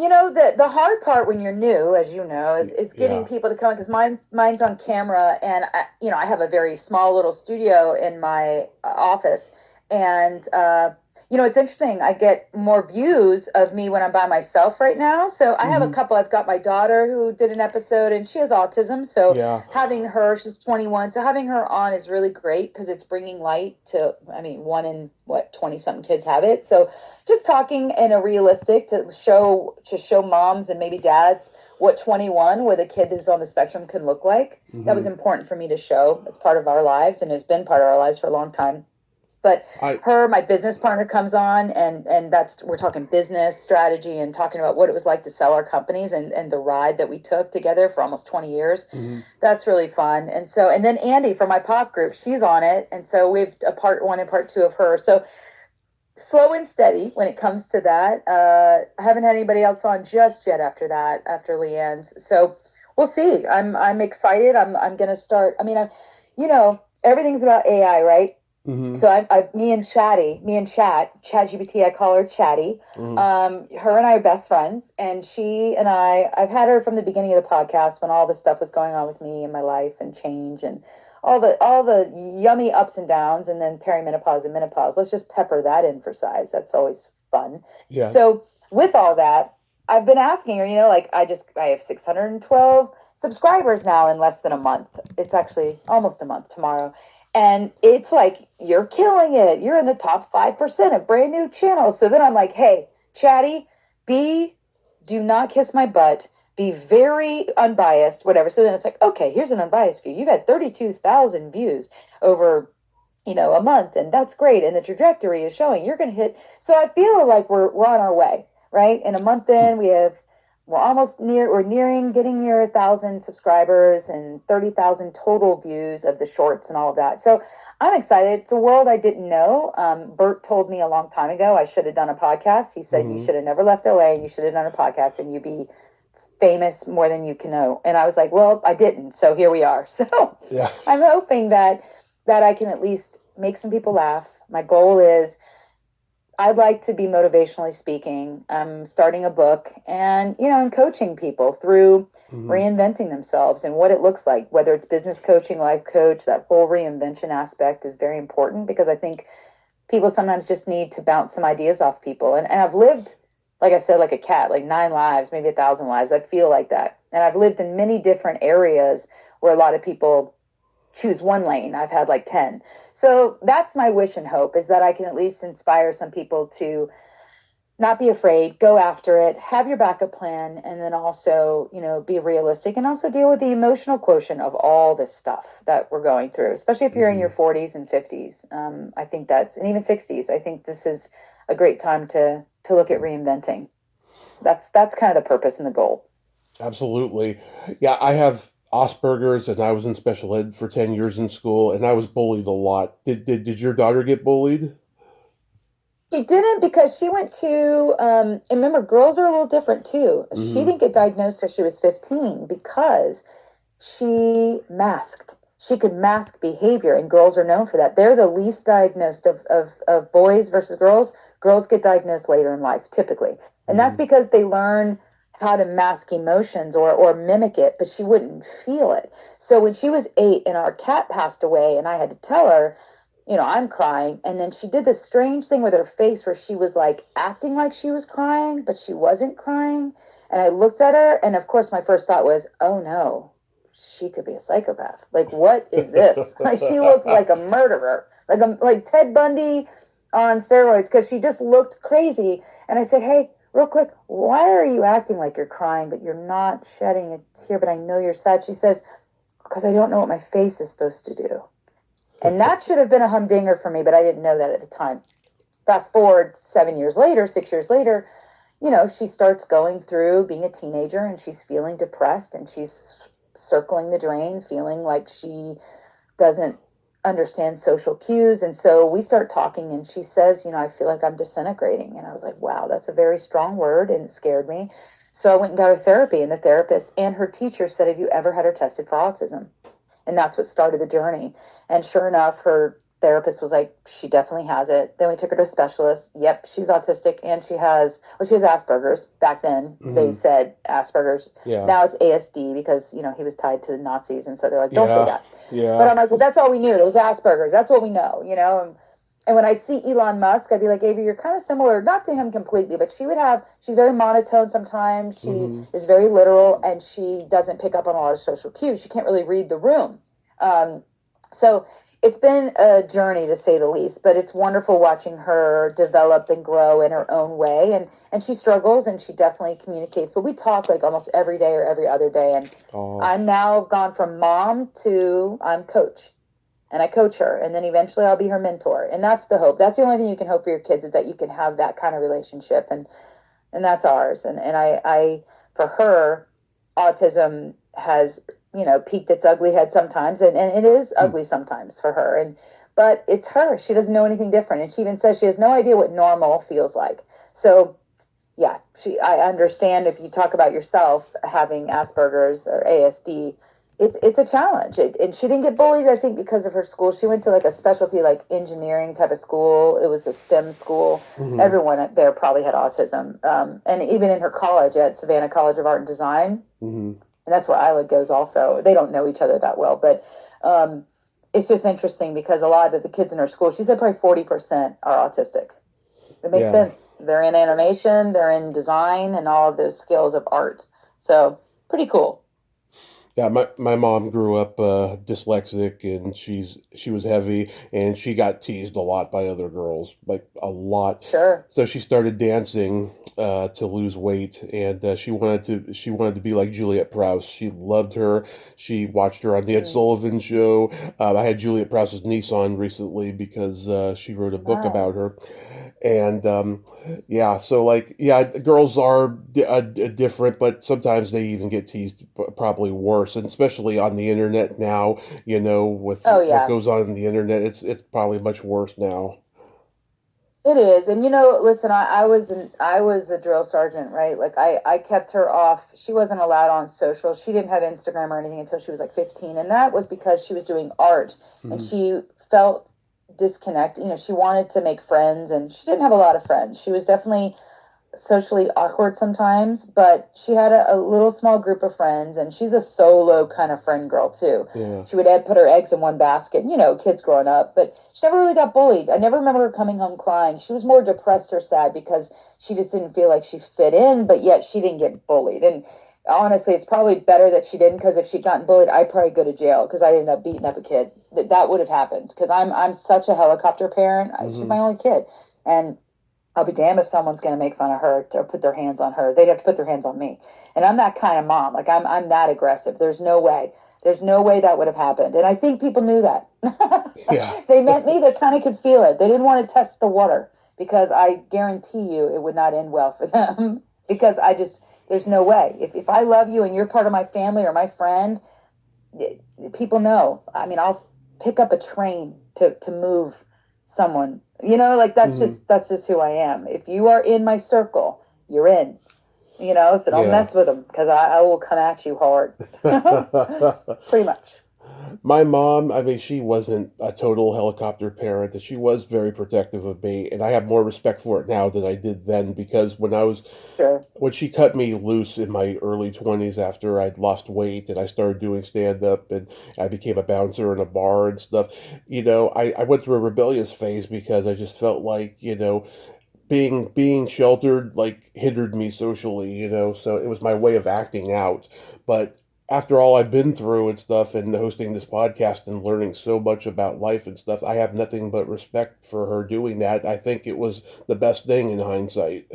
the hard part when you're new, as you know, is getting
Yeah.
people to come in because mine's on camera, and I have a very small little studio in my office, and it's interesting. I get more views of me when I'm by myself right now. So I have a
Hmm.
couple. I've got my daughter who did an episode, and she has autism. So
Yeah.
having her, she's 21. So having her on is really great because it's bringing light to. I mean, one in what 20 something kids have it. So just talking in a realistic to show moms and maybe dads what 21 with a kid who's on the spectrum can look like. That was
Hmm.
important for me to show. It's part of our lives and has been part of our lives for a long time. But
I
my business partner comes on, and we're talking business strategy and talking about what it was like to sell our companies and the ride that we took together for almost 20 years.
mhm.
That's really fun. And then Andy from my pop group, she's on it. And so we've a part one and part two of her. So slow and steady when it comes to that. I haven't had anybody else on just yet after LeeAnn's. So we'll see. I'm excited. I'm going to start. I mean, everything's about AI, right?
Mhm.
So me and ChatGPT, I call her Chatty. Her and I are best friends, and she and I've had her from the beginning of the podcast when all this stuff was going on with me and my life and change and all the yummy ups and downs, and then perimenopause and menopause. Let's just pepper that in for size. That's always fun.
Yeah.
So with all that, I've been asking her, like I have 612 subscribers now in less than a month. It's actually almost a month tomorrow. And it's like, you're killing it. You're in the top 5% of brand new channels. So then I'm like, hey, Chatty, do not kiss my butt. Be very unbiased, whatever. So then it's like, okay, here's an unbiased view. You've had 32,000 views over, a month, and that's great. And the trajectory is showing you're going to hit. So I feel like we're on our way, right? In a month in, we're nearing getting near 1,000 subscribers and 30,000 total views of the shorts and all of that. So I'm excited. It's a world I didn't know. Bert told me a long time ago I should have done a podcast. He said, you should have never left LA and you should have done a podcast and you'd be famous more than you can know. And I was like, well, I didn't. So here we are. So
Yeah.
I'm hoping that I can at least make some people laugh. My goal is I'd like to be motivationally speaking. I'm starting a book and coaching people through reinventing themselves and what it looks like, whether it's business coaching, life coach. That whole reinvention aspect is very important because I think people sometimes just need to bounce some ideas off people. And I've lived, like I said, like a cat, like 9 lives, maybe 1,000 lives. I feel like that. And I've lived in many different areas where a lot of people choose one lane. I've had like 10. So that's my wish and hope, is that I can at least inspire some people to not be afraid, go after it, have your backup plan, and then also, be realistic and also deal with the emotional quotient of all this stuff that we're going through, especially if you're in your 40s and 50s. I think and even 60s. I think this is a great time to look at reinventing. That's kind of the purpose and the goal.
Absolutely. Yeah, I have Asperger's and I was in special ed for 10 years in school and I was bullied a lot. Did your daughter get bullied?
She didn't, because she went to, and remember, girls are a little different too. She didn't get diagnosed till she was 15 because she masked. She could mask behavior, and girls are known for that. They're the least diagnosed of boys versus girls. Girls get diagnosed later in life, typically. And that's because they learn how to mask emotions or mimic it, but she wouldn't feel it. So when she was 8 and our cat passed away and I had to tell her, I'm crying. And then she did this strange thing with her face where she was like acting like she was crying, but she wasn't crying. And I looked at her, and of course my first thought was, oh no, she could be a psychopath. Like, what is this? Like, she looked like a murderer, like Ted Bundy on steroids, because she just looked crazy. And I said, hey, real quick, why are you acting like you're crying, but you're not shedding a tear, but I know you're sad? She says, because I don't know what my face is supposed to do. And that should have been a humdinger for me, but I didn't know that at the time. Fast forward 6 years later, she starts going through being a teenager and she's feeling depressed and she's circling the drain, feeling like she doesn't understand social cues. And so we start talking and she says, I feel like I'm disintegrating. And I was like, wow, that's a very strong word, and it scared me. So I went and got her therapy, and the therapist and her teacher said, have you ever had her tested for autism? And that's what started the journey. And sure enough, her therapist was like, she definitely has it. Then we took her to a specialist. Yep, she's autistic, and she has Asperger's. Back then, they said Asperger's.
Yeah.
Now it's ASD because, he was tied to the Nazis. And so they're like, don't say that.
Yeah.
But I'm like, well, that's all we knew. It was Asperger's. That's what we know, And when I'd see Elon Musk, I'd be like, Avery, you're kind of similar, not to him completely, but she's very monotone sometimes. She is very literal, and she doesn't pick up on a lot of social cues. She can't really read the room. So it's been a journey, to say the least, but it's wonderful watching her develop and grow in her own way. And she struggles, and she definitely communicates, but we talk like almost every day or every other day. And I'm now gone from mom to I'm coach. and I coach her, and then eventually I'll be her mentor. And that's the hope. That's the only thing you can hope for your kids, is that you can have that kind of relationship. And that's ours. And I for her, autism has, peeked its ugly head sometimes, and it is ugly sometimes for her. But it's her. She doesn't know anything different. And she even says she has no idea what normal feels like. So yeah, I understand if you talk about yourself having Asperger's or ASD, it's a challenge. And she didn't get bullied, I think, because of her school. She went to like a specialty, like engineering type of school. It was a STEM school. Mm-hmm. Everyone there probably had autism. And even in her college at Savannah College of Art and Design, mm-hmm. and that's where Isla goes also. They don't know each other that well, but it's just interesting because a lot of the kids in her school, she said probably 40% are autistic. It makes sense. They're in animation, they're in design, and all of those skills of art. So pretty cool.
Yeah, my mom grew up dyslexic, and she was heavy, and she got teased a lot by other girls, like a lot.
Sure.
So she started dancing to lose weight, and she wanted to be like Juliet Prowse. She loved her. She watched her on the Ed Sullivan Show. I had Juliet Prowse's niece on recently because she wrote a book about her. And so girls are different, but sometimes they even get teased, probably worse, and especially on the internet now. With what goes on in the internet, it's probably much worse now.
It is. And listen, I was a drill sergeant, right? Like I kept her off. She wasn't allowed on social. She didn't have Instagram or anything until she was like 15, and that was because she was doing art, mm-hmm. and she felt disconnect. She wanted to make friends, and she didn't have a lot of friends. She was definitely socially awkward sometimes, but she had a little small group of friends, and she's a solo kind of friend girl too. Yeah. She would put her eggs in one basket, kids growing up, but she never really got bullied. I never remember her coming home crying. She was more depressed or sad because she just didn't feel like she fit in, but yet she didn't get bullied. And honestly, it's probably better that she didn't, because if she'd gotten bullied, I'd probably go to jail because I ended up beating up a kid. That would have happened, because I'm such a helicopter parent. Mm-hmm. She's my only kid, and I'll be damned if someone's going to make fun of her or put their hands on her. They'd have to put their hands on me. And I'm that kind of mom. Like I'm that aggressive. There's no way that would have happened. And I think people knew that. Yeah. They met me. They kind of could feel it. They didn't want to test the water, because I guarantee you it would not end well for them, because there's no way. If I love you and you're part of my family or my friend, people know. I mean, I'll pick up a train to move someone. That's mm-hmm. that's just who I am. If you are in my circle, you're in. So don't mess with them, because I will come at you hard. Pretty much.
My mom, she wasn't a total helicopter parent, and she was very protective of me, and I have more respect for it now than I did then, because when she cut me loose in my early 20s after I'd lost weight and I started doing stand-up and I became a bouncer in a bar and stuff, I went through a rebellious phase, because I just felt like, being sheltered hindered me socially, so it was my way of acting out. But after all I've been through and stuff, and hosting this podcast and learning so much about life and stuff, I have nothing but respect for her doing that. I think it was the best thing in hindsight.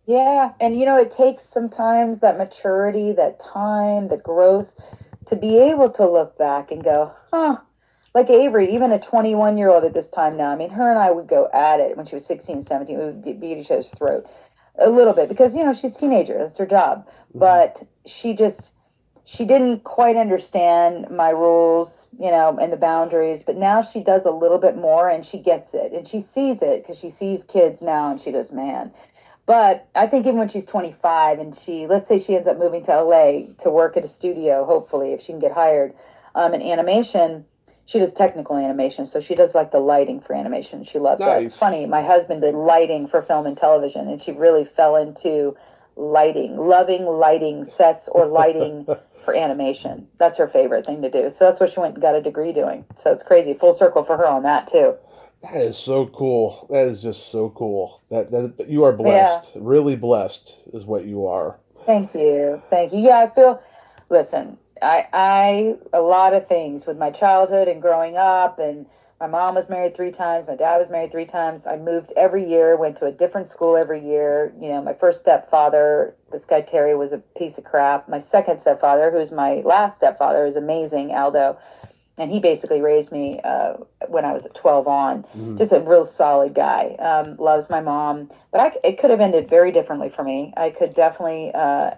Yeah, and it takes sometimes that maturity, that time, the growth, to be able to look back and go, like Avery, even a 21-year-old at this time now. I mean, her and I would go at it when she was 16, 17. We would beat each other's throat a little bit, because, she's a teenager. That's her job. Mm-hmm. But she didn't quite understand my rules, and the boundaries. But now she does a little bit more, and she gets it. And she sees it, because she sees kids now, and she goes, man. But I think even when she's 25 and let's say she ends up moving to LA to work at a studio, hopefully, if she can get hired, in animation, she does technical animation. So she does the lighting for animation. She loves it. Funny, my husband did lighting for film and television, and she really fell into loving lighting sets or lighting for animation. That's her favorite thing to do. So that's what she went and got a degree doing. So it's crazy. Full circle for her on that too.
That is so cool. That is just so cool. That you are blessed. Yeah. Really blessed is what you are.
Thank you. Yeah, I feel, listen, I a lot of things with my childhood and growing up, and my mom was married 3 times. My dad was married 3 times. I moved every year, went to a different school every year. My first stepfather, this guy Terry, was a piece of crap. My second stepfather, who's my last stepfather, is amazing, Aldo. And he basically raised me when I was 12 on.
Mm-hmm.
Just a real solid guy. Loves my mom. But it could have ended very differently for me. I could definitely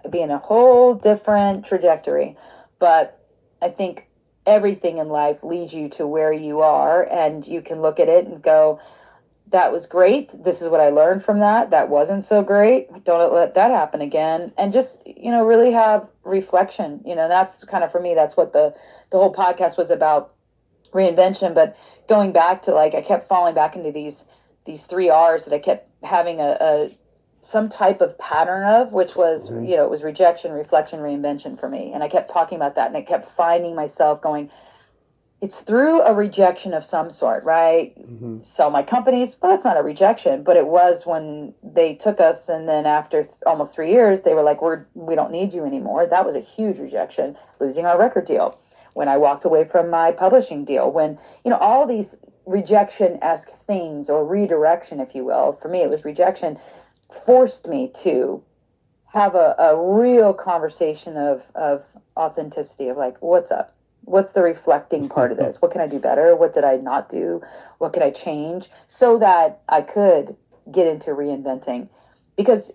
be in a whole different trajectory. But I think everything in life leads you to where you are, and you can look at it and go, that was great. This is what I learned from that. That wasn't so great. Don't let that happen again. And just, really have reflection. That's kind of, for me, that's what the whole podcast was about, reinvention. But going back to, like, I kept falling back into these three R's that I kept having a some type of pattern of, which was, it was rejection, reflection, reinvention for me. And I kept talking about that, and I kept finding myself going, it's through a rejection of some sort, right?
Mm-hmm.
Sell my companies. Well, that's not a rejection, but it was when they took us, and then after almost 3 years, they were like, we don't need you anymore. That was a huge rejection. Losing our record deal, when I walked away from my publishing deal, when all these rejection-esque things, or redirection, if you will. For me, it was rejection. Forced me to have a real conversation of authenticity, of like, what's up? What's the reflecting part of this? What can I do better? What did I not do? What could I change so that I could get into reinventing? Because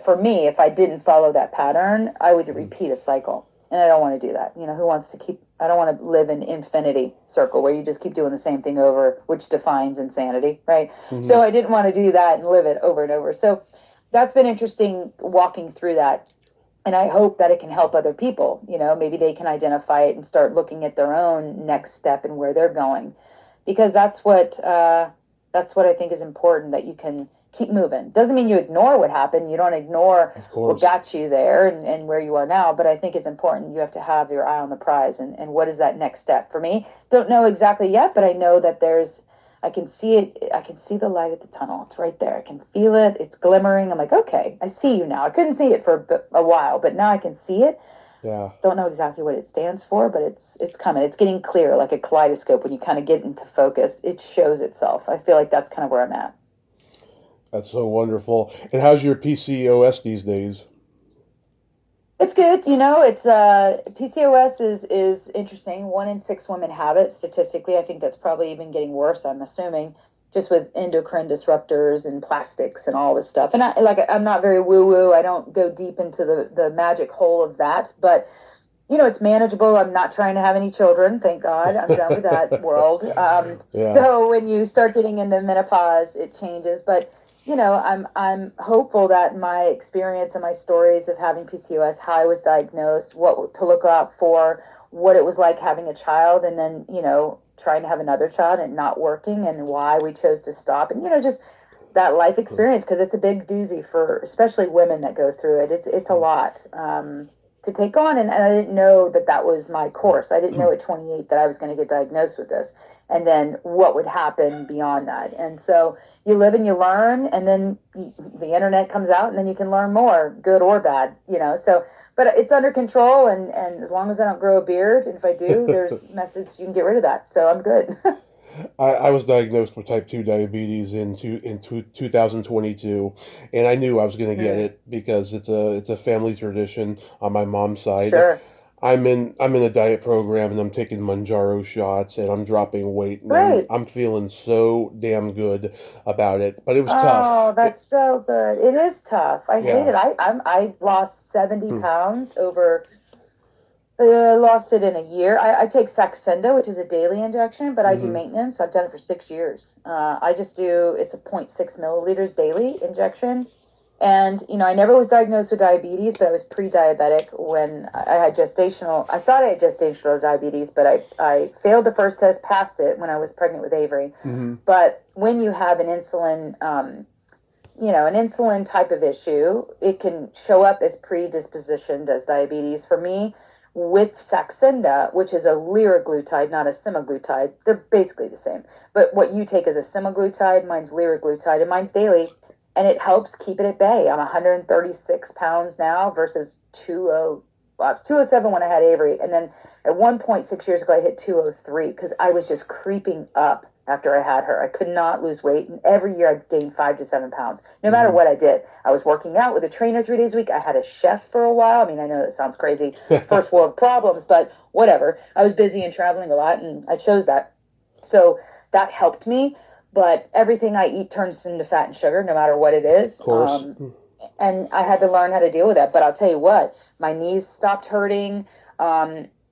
for me, if I didn't follow that pattern, I would repeat a cycle. And I don't want to do that. Who wants to I don't want to live in infinity circle where you just keep doing the same thing over, which defines insanity, right? Mm-hmm. So I didn't want to do that and live it over and over. So that's been interesting, walking through that. And I hope that it can help other people. Maybe they can identify it and start looking at their own next step and where they're going, because that's what I think is important, that you can keep moving. Doesn't mean you ignore what happened. You don't ignore what got you there and where you are now. But I think it's important. You have to have your eye on the prize, and what is that next step for me? Don't know exactly yet, but I know that I can see it. I can see the light at the tunnel. It's right there. I can feel it. It's glimmering. I'm like, okay, I see you now. I couldn't see it for a while, but now I can see it.
Yeah.
Don't know exactly what it stands for, but it's coming. It's getting clear, like a kaleidoscope. When you kind of get into focus, it shows itself. I feel like that's kind of where I'm at.
That's so wonderful. And how's your PCOS these days?
It's good. It's PCOS is interesting. 1 in 6 women have it statistically. I think that's probably even getting worse, I'm assuming, just with endocrine disruptors and plastics and all this stuff. And I'm not very woo-woo. I don't go deep into the magic hole of that, but it's manageable. I'm not trying to have any children, thank God. I'm done with that world. Yeah. So when you start getting into menopause, it changes. But I'm hopeful that my experience and my stories of having PCOS, how I was diagnosed, what to look out for, what it was like having a child, and then, trying to have another child and not working, and why we chose to stop, and, just that life experience, because it's a big doozy for especially women that go through it. It's a lot to take on, and I didn't know that was my course. I didn't know at 28 that I was going to get diagnosed with this, and then what would happen beyond that. And so you live and you learn, and then the internet comes out, and then you can learn more, good or bad, so, but it's under control, and as long as I don't grow a beard, and if I do, there's methods you can get rid of that, so I'm good.
I was diagnosed with type 2 diabetes in 2022, and I knew I was going to get it because it's a family tradition on my mom's side.
Sure.
I'm in a diet program, and I'm taking Manjaro shots, and I'm dropping weight. And
Right.
I'm feeling so damn good about it, but it was tough.
Oh, that's so good. It is tough. I hate it. I lost 70 pounds over. Lost it in a year. I take Saxenda, which is a daily injection, but I do maintenance. I've done it for 6 years. It's a 0.6 milliliters daily injection. And, I never was diagnosed with diabetes, but I was pre-diabetic when I had I thought I had gestational diabetes, but I failed the first test, passed it when I was pregnant with Avery. Mm-hmm. But when you have an insulin, an insulin type of issue, it can show up as predispositioned as diabetes. For me, with Saxenda, which is a liraglutide, not a semaglutide, they're basically the same. But what you take is a semaglutide, mine's liraglutide, and mine's daily. And it helps keep it at bay. I'm 136 pounds now versus 207 when I had Avery. And then at one point 6 years ago, I hit 203 because I was just creeping up after I had her. I could not lose weight. And every year I gained 5 to 7 pounds, no matter what I did. I was working out with a trainer 3 days a week. I had a chef for a while. I mean, I know that sounds crazy, first world problems, but whatever. I was busy and traveling a lot, and I chose that. So that helped me. But everything I eat turns into fat and sugar, no matter what it is.
Of course.
And I had to learn how to deal with that. But I'll tell you what, my knees stopped hurting.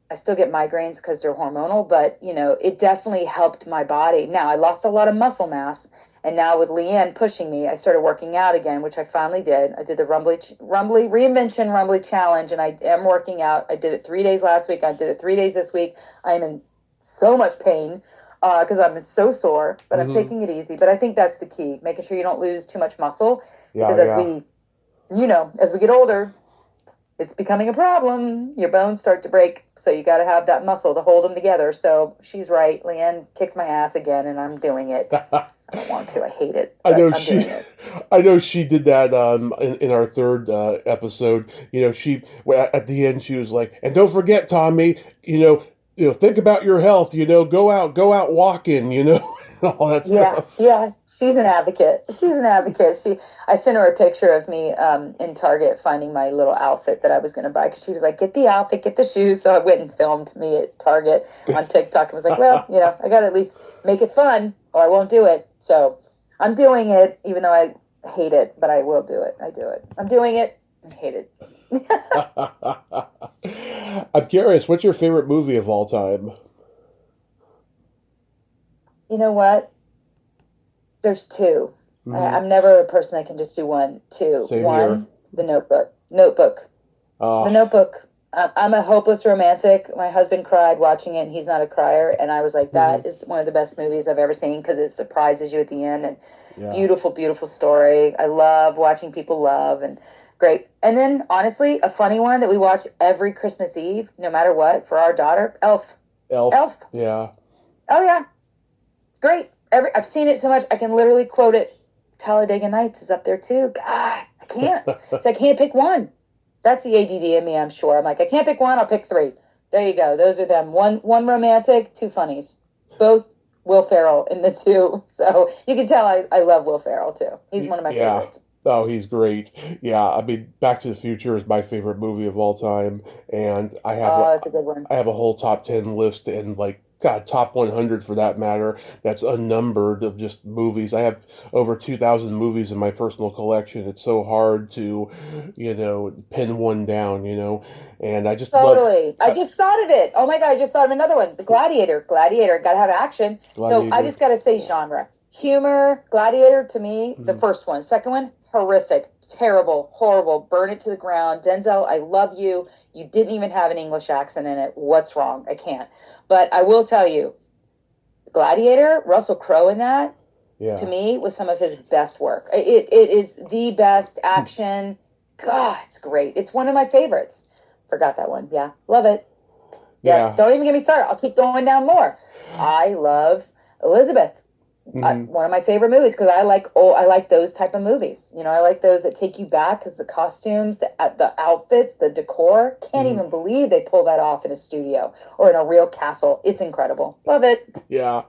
I still get migraines because they're hormonal, but, you know, it definitely helped my body. Now, I lost a lot of muscle mass, and now with LeeAnn pushing me, I started working out again, which I finally did. I did the Reinvention Rumbley Challenge, and I am working out. I did it 3 days last week. I did it 3 days this week. I'm in so much pain because I'm so sore, but I'm taking it easy. But I think that's the key, making sure you don't lose too much muscle, because as we get older, it's becoming a problem. Your bones start to break, so you got to have that muscle to hold them together. So she's right. LeeAnn kicked my ass again, and I'm doing it. I don't want to. I hate it.
I know
doing it.
I know she did that in our third episode. You know, at the end she was like, "And don't forget, Tommy. You know, think about your health. You know, go out walking. You know, all that stuff."
Yeah. She's an advocate. I sent her a picture of me in Target finding my little outfit that I was going to buy, because she was like, "Get the outfit, get the shoes." So I went and filmed me at Target on TikTok and was like, "Well, you know, I got to at least make it fun or I won't do it." So I'm doing it, even though I hate it, but I will do it. I do it. I'm doing it and hate it.
I'm curious, what's your favorite movie of all time?
You know what? There's two. I'm never a person that can just do one. Two.
Same
one,
here.
The Notebook. The Notebook. I'm a hopeless romantic. My husband cried watching it, and he's not a crier. And I was like, that is one of the best movies I've ever seen, because it surprises you at the end. And beautiful, beautiful story. I love watching people love, and great. And then, honestly, a funny one that we watch every Christmas Eve, no matter what, for our daughter, Elf.
Yeah.
Oh, yeah. Great. I've seen it so much, I can literally quote it. Talladega Nights is up there too. God, I can't. I can't pick one. That's the ADD in me, I'm sure. I'm like, I can't pick one, I'll pick three. There you go. Those are them. One romantic, two funnies. Both Will Ferrell in the two. So you can tell I love Will Ferrell too. He's one of my favorites.
Oh, he's great. Yeah, I mean, Back to the Future is my favorite movie of all time, and
that's a good one.
I have a whole top 10 list, and top 100 for that matter, that's unnumbered, of just movies. I have over 2,000 movies in my personal collection. It's so hard to, pin one down, and I just
totally. I just thought of it. Oh my God, I just thought of another one. The Gladiator, gotta have action. Gladiator. So I just gotta say genre. Humor, Gladiator, to me, the first one. Second one, horrific, terrible, horrible, burn it to the ground. Denzel, I love you. You didn't even have an English accent in it. What's wrong? I can't. But I will tell you, Gladiator, Russell Crowe in that, to me, was some of his best work. It is the best action. God, it's great. It's one of my favorites. Forgot that one. Yeah, love it. Yeah. Don't even get me started. I'll keep going down more. I love Elizabeth. One of my favorite movies, because I like those type of movies. I like those that take you back, because the costumes, the outfits, the decor, can't even believe they pull that off in a studio or in a real castle. It's incredible. Love it.
Yeah.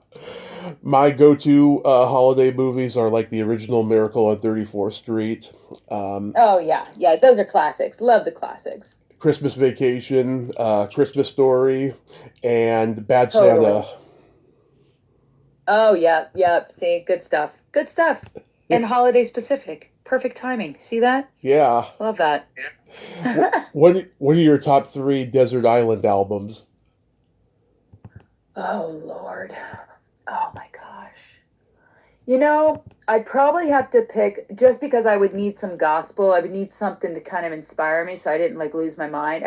My go-to holiday movies are like the original Miracle on 34th Street.
Oh, yeah. Those are classics. Love the classics.
Christmas Vacation, Christmas Story, and Bad Santa.
Oh, yeah. See, good stuff. And holiday specific. Perfect timing. See that?
Yeah.
Love that.
What are your top 3 desert island albums?
Oh, Lord. Oh, my gosh. I'd probably have to pick, just because I would need some gospel. I would need something to kind of inspire me so I didn't lose my mind.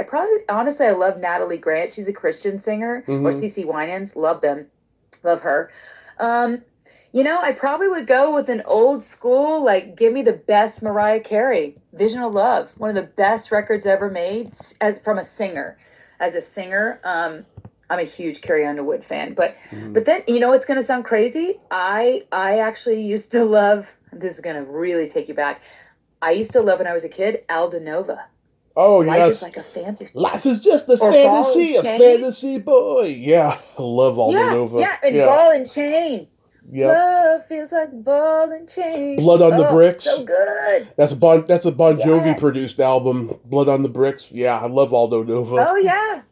Honestly, I love Natalie Grant. She's a Christian singer. Or CeCe Winans. Love them. Love her. I probably would go with an old school, give me the best Mariah Carey, Vision of Love, one of the best records ever made from a singer. As a singer, I'm a huge Carrie Underwood fan, but then, it's going to sound crazy. I actually used to love, this is going to really take you back. I used to love, when I was a kid, Alda Nova.
Oh,
Life
yes.
is like a fantasy.
Life is just a fantasy, a fantasy boy. Yeah, I love Alda Nova.
Yeah, and Ball and Chain.
Yep.
Love feels like ball and chain.
Blood on the
Oh,
Bricks.
so good.
That's a Bon Jovi
Yes.
produced album. Blood on the Bricks. Yeah, I love Aldo Nova.
Oh yeah.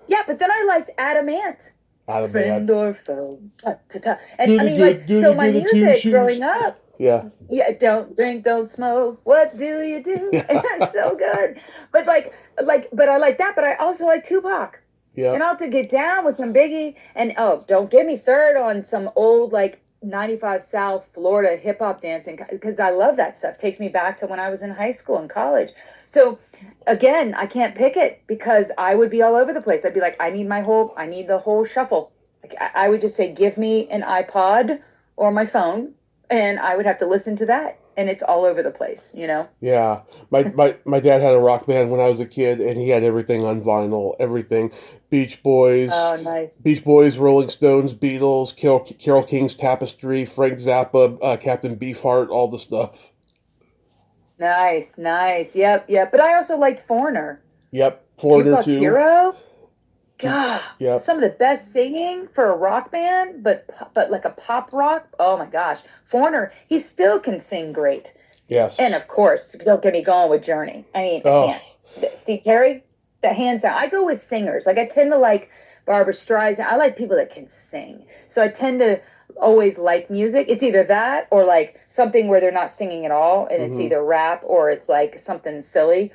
Yeah, but then I liked Adam Ant.
Adamant.
Friend or foe. Ta, ta, ta. And I
Goody
mean, like,
good,
so
goody
my
goody two
music
shoes.
growing up,
Yeah.
yeah, don't drink, don't smoke. What do you do?
Yeah.
It's so good. But but I like that. But I also like Tupac. And
Yep.
I'll have to get down with some Biggie. And oh, don't get me started on some old like 95 South Florida hip hop dancing because I love that stuff. Takes me back to when I was in high school and college. So again, I can't pick it because I would be all over the place. I'd be like, I need the whole shuffle. Like I would just say, give me an iPod or my phone, and I would have to listen to that. And it's all over the place, you know?
Yeah. My dad had a rock band when I was a kid, and he had everything on vinyl. Everything. Beach Boys.
Oh, nice.
Beach Boys, Rolling Stones, Beatles, Carole King's Tapestry, Frank Zappa, Captain Beefheart, all the stuff.
Nice, nice. Yep, yep. But I also liked Foreigner.
Yep. Foreigner
Tupac's
too.
Hero. God,
Yep.
some of the best singing for a rock band, but like a pop rock. Oh my gosh, Foreigner, he still can sing great.
Yes.
And of course, don't get me going with Journey. I mean, I
Oh.
can't. Steve Perry, the hands down. I go with singers. Like I tend to like Barbara Streisand. I like people that can sing. So I tend to always like music. It's either that or like something where they're not singing at all, and it's either rap or it's like something silly.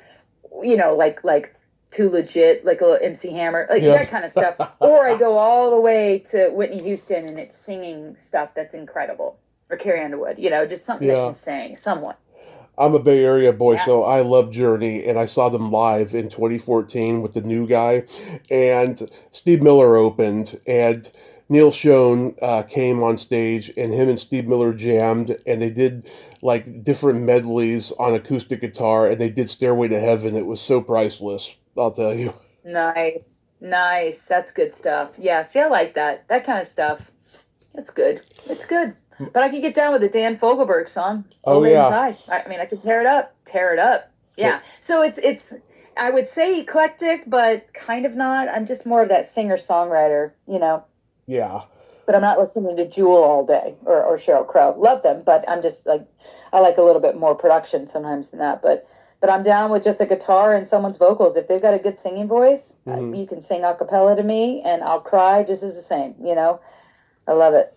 You know, like Too Legit, like a little MC Hammer, like
Yep.
that kind of stuff. Or I go all the way to Whitney Houston and it's singing stuff that's incredible. Or Carrie Underwood, you know, just something that
Yeah.
can sing, someone.
I'm a Bay Area boy,
Yeah.
so I love Journey, and I saw them live in 2014 with the new guy, and Steve Miller opened, and Neil Schon came on stage, and him and Steve Miller jammed, and they did like different medleys on acoustic guitar, and they did Stairway to Heaven. It was so priceless, I'll tell you.
Nice, nice. That's good stuff. Yeah, see, I like that. That kind of stuff. It's good. It's good. But I could get down with a Dan Fogelberg song.
Oh
Old Maiden
yeah.
Tide. I mean, I could tear it up. Tear it up. Yeah. So it's I would say eclectic, but kind of not. I'm just more of that singer-songwriter, you know.
Yeah.
But I'm not listening to Jewel all day or Sheryl Crow. Love them, but I'm just like I like a little bit more production sometimes than that. But I'm down with just a guitar and someone's vocals. If they've got a good singing voice, you can sing a cappella to me, and I'll cry just as the same. You know, I love it.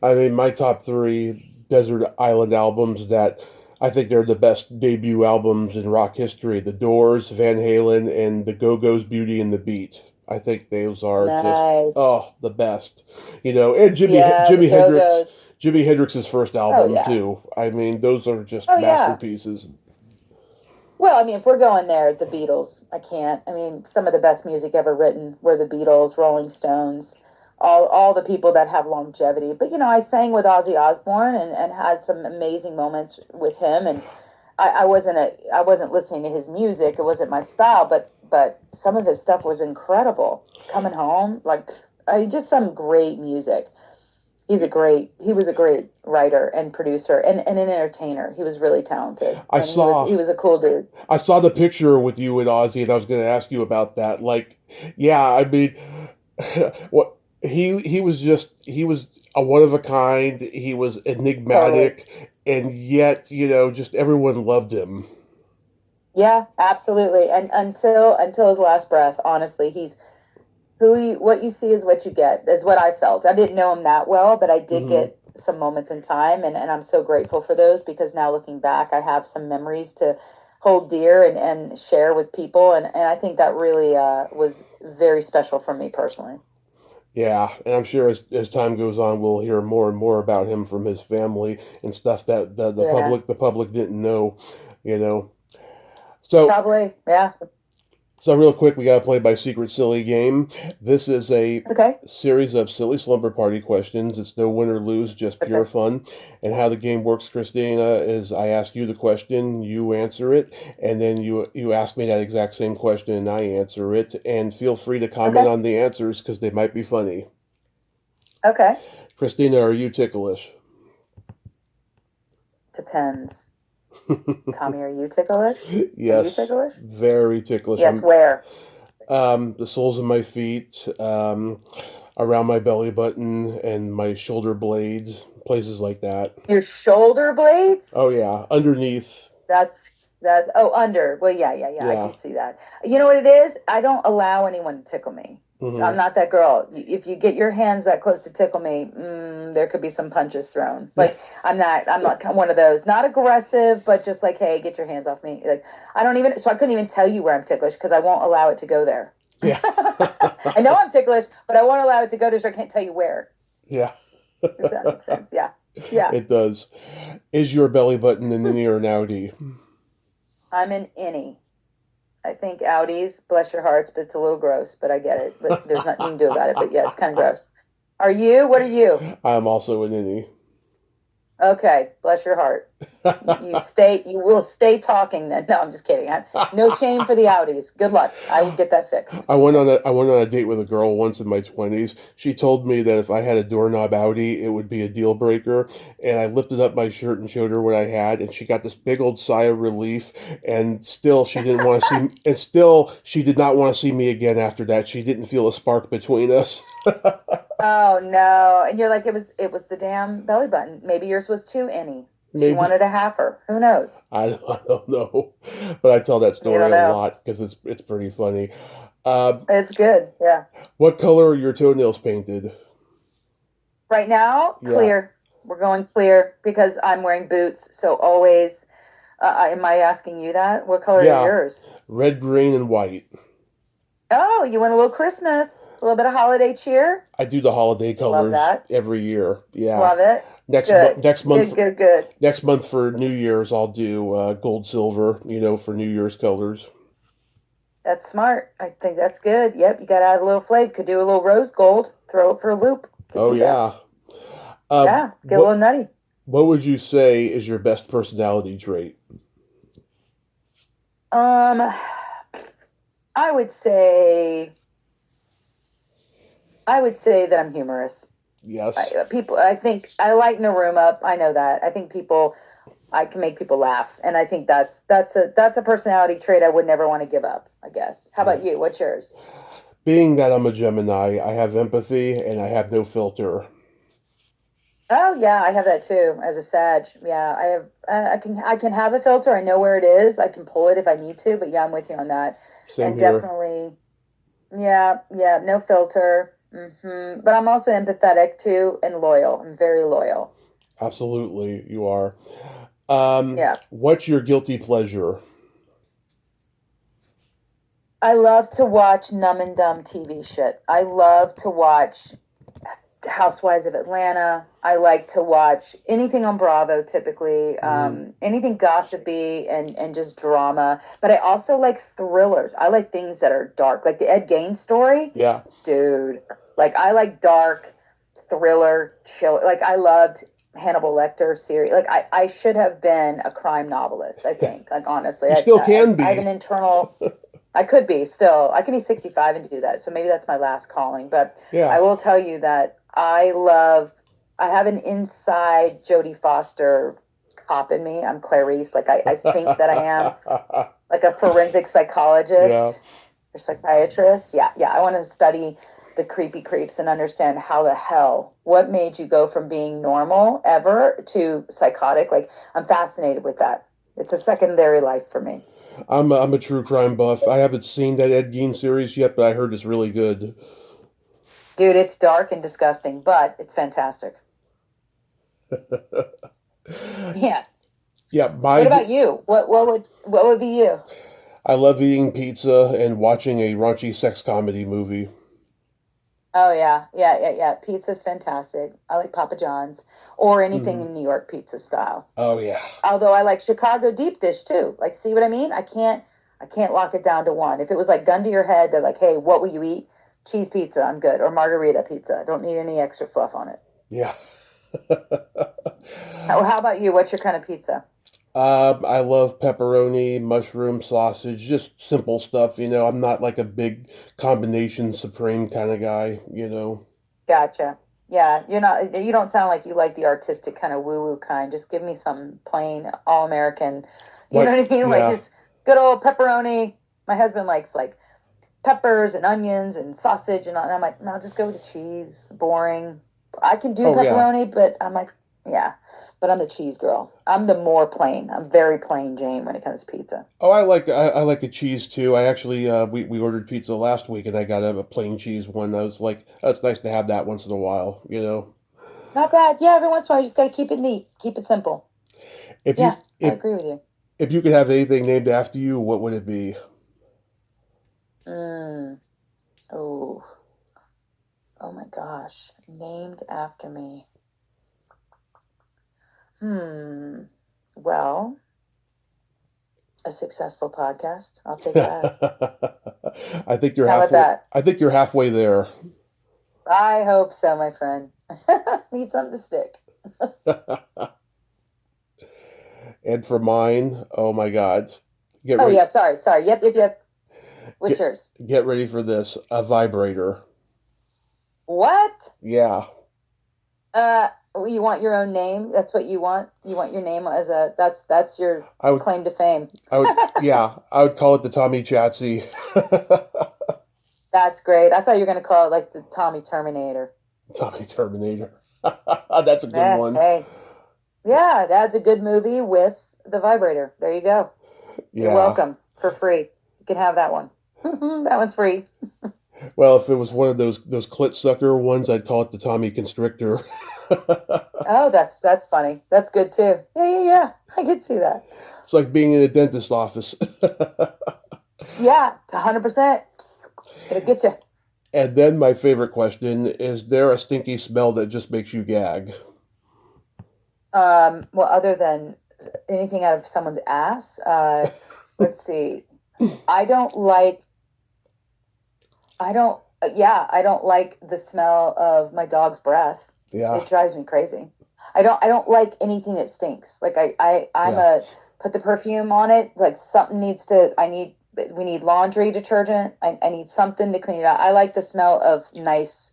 I mean, my top three Desert Island albums that I think they're the best debut albums in rock history: The Doors, Van Halen, and The Go-Go's Beauty and the Beat. I think those are
Nice.
the best. You know, and
Yeah, the Go-Go's.
Jimi Hendrix's first
Oh
album
yeah.
too. I mean, those are just
Oh yeah.
masterpieces.
Well, I mean, if we're going there, the Beatles. I can't. I mean, some of the best music ever written were the Beatles, Rolling Stones, all the people that have longevity. But you know, I sang with Ozzy Osbourne and had some amazing moments with him. And I wasn't listening to his music. It wasn't my style, but some of his stuff was incredible. Coming Home, like just some great music. He was a great writer and producer and an entertainer. He was really talented. He was a cool dude.
I saw the picture with you and Ozzy, and I was going to ask you about that. Like, yeah, I mean, what he was a one of a kind. He was enigmatic,
Totally.
and yet just everyone loved him.
Yeah, absolutely. And until his last breath, honestly, he's what you see is what you get, is what I felt. I didn't know him that well, but I did get some moments in time, and I'm so grateful for those, because now looking back, I have some memories to hold dear and share with people, and I think that really was very special for me personally.
Yeah, and I'm sure as time goes on, we'll hear more and more about him from his family and stuff that the
Yeah.
public didn't know, you know. So
Probably, yeah.
So real quick, we got to play by Secret Silly Game. This is a
Okay.
series of silly slumber party questions. It's no win or lose, just pure
Okay.
fun. And how the game works, Christina, is I ask you the question, you answer it, and then you ask me that exact same question, and I answer it. And feel free to comment
Okay.
on the answers because they might be funny.
Okay.
Christina, are you ticklish?
Depends. Tommy, are you ticklish?
Yes.
Are you ticklish?
Very ticklish.
Yes, where?
The soles of my feet. around my belly button and my shoulder blades, places like that.
Your shoulder blades?
Oh yeah, underneath.
That's oh, under. Well, yeah. I
Yeah.
can see that. You know what it is? I don't allow anyone to tickle me.
Hmm.
I'm not that girl. If you get your hands that close to tickle me, there could be some punches thrown. Like I'm not one of those. Not aggressive, but just like, hey, get your hands off me. Like I don't even. So I couldn't even tell you where I'm ticklish because I won't allow it to go there.
Yeah.
I know I'm ticklish, but I won't allow it to go there, so I can't tell you where.
Yeah.
Does that make sense? Yeah. Yeah.
It does. Is your belly button an innie or an outie?
I'm an innie. I think Audis, bless your hearts, but it's a little gross, but I get it. But there's nothing you can do about it. But yeah, it's kind of gross. Are you? What are you?
I'm also an innie.
Okay, bless your heart. You will stay talking then. No, I'm just kidding. No shame for the Audis. Good luck. I will get that fixed.
I went on a date with a girl once in my 20s. She told me that if I had a doorknob Audi, it would be a deal breaker. And I lifted up my shirt and showed her what I had, and she got this big old sigh of relief. And still, she didn't want to see. And still, she did not want to see me again after that. She didn't feel a spark between us.
Oh no! And you're like, it was the damn belly button. Maybe yours was too innie. She
Maybe.
wanted a halfer. Who knows?
I don't know, but I tell that story a lot because it's pretty funny.
It's good. Yeah.
What color are your toenails painted?
Right now,
Yeah.
clear. We're going clear because I'm wearing boots. So always, am I asking you that? What color are yours?
Red, green, and white.
Oh, you want a little Christmas, a little bit of holiday cheer?
I do the holiday colors
Love that.
every year. Yeah.
Love it.
Next month.
Good.
Next month for New Year's, I'll do gold, silver. For New Year's colors.
That's smart. I think that's good. Yep, you got to add a little flavor. Could do a little rose gold. Throw it for a loop.
Oh yeah.
Yeah, get a little nutty.
What would you say is your best personality trait?
I would say that I'm humorous.
Yes.
I think I lighten a room up. I know that. I think I can make people laugh, and I think that's a personality trait I would never want to give up, I guess. How about you? What's yours?
Being that I'm a Gemini, I have empathy and I have no filter.
Oh yeah, I have that too as a Sag. Yeah, I have. I can have a filter. I know where it is. I can pull it if I need to. But yeah, I'm with you on that.
Same
and
here.
Definitely, yeah, no filter. But I'm also empathetic too and loyal. I'm very loyal.
Absolutely, you are.
Yeah.
What's your guilty pleasure?
I love to watch numb and dumb TV shit. I love to watch Housewives of Atlanta. I like to watch anything on Bravo, typically, anything gossipy and just drama. But I also like thrillers. I like things that are dark, like the Ed Gein story.
Yeah.
Dude, like I like dark thriller, chill. Like I loved Hannibal Lecter series. Like I should have been a crime novelist, I think. Like honestly.
You still can be.
I have an internal I could be still. I could be 65 and do that. So maybe that's my last calling. But
yeah. I
will tell you that I have an inside Jodie Foster cop in me. I'm Clarice. Like I think that I am like a forensic psychologist or psychiatrist. Yeah. I want to study the creepy creeps and understand what made you go from being normal ever to psychotic. Like I'm fascinated with that. It's a secondary life for me.
I'm a true crime buff. I haven't seen that Ed Gein series yet, but I heard it's really good.
Dude, it's dark and disgusting, but it's fantastic. Yeah.
Yeah.
What about you? What would be you?
I love eating pizza and watching a raunchy sex comedy movie.
Oh yeah. Pizza's fantastic. I like Papa John's or anything in New York pizza style.
Oh yeah.
Although I like Chicago deep dish too. Like, see what I mean? I can't lock it down to one. If it was like gun to your head, they're like, hey, what will you eat? Cheese pizza, I'm good. Or margarita pizza. I don't need any extra fluff on it.
Yeah.
How about you? What's your kind of pizza?
I love pepperoni, mushroom, sausage, just simple stuff. I'm not like a big combination supreme kind of guy.
Gotcha. Yeah, you don't sound like you like the artistic kind of woo-woo kind. Just give me some plain all-American, you know what I mean?
Yeah.
Like just good old pepperoni. My husband likes like peppers and onions and sausage, and I'm like, no, just go with the cheese. Boring. I can do
Oh yeah.
pepperoni, but I'm like, yeah, but I'm the cheese girl. I'm the more plain. I'm very plain Jane when it comes to pizza.
Oh, I like the cheese too. I actually we ordered pizza last week and I got a plain cheese one. I was like, oh, it's nice to have that once in a while, you know.
Not bad. Yeah, every once in a while, you just got to keep it neat, keep it simple.
If you
Yeah, I agree with you.
if you could have anything named after you, what would it be?
Mm. Oh, oh my gosh, named after me. Well, a successful podcast. I'll take that.
I think you're
How about
halfway.
that?
I think you're halfway there.
I hope so, my friend. Need something to stick.
And for mine, oh my God, get
Oh
ready.
yeah, sorry. Yep. What's
Get
yours?
get ready for this. A vibrator.
What?
Yeah.
Uh, you want your own name? That's what you want? You want your name as a that's your
I would
claim to fame.
I would yeah, I would call it the Tommy Chatsy.
That's great. I thought you were gonna call it like the Tommy Terminator.
Tommy Terminator. That's a good one.
Hey. Yeah, that's a good movie with the vibrator. There you go. You're
Yeah.
welcome for free. You can have that one. That one's free.
Well, if it was one of those clit sucker ones, I'd call it the Tommy Constrictor.
Oh, that's funny. That's good too. Yeah. I can see that.
It's like being in a dentist's office.
Yeah, 100%. It'll get you.
And then my favorite question, is there a stinky smell that just makes you gag?
Well, other than anything out of someone's ass, let's see. I don't like. I don't. I don't like the smell of my dog's breath.
Yeah.
It drives me crazy. I don't like anything that stinks. Like I'm
Yeah.
put the perfume on it. Like something needs to. We need laundry detergent. I need something to clean it out. I like the smell of nice,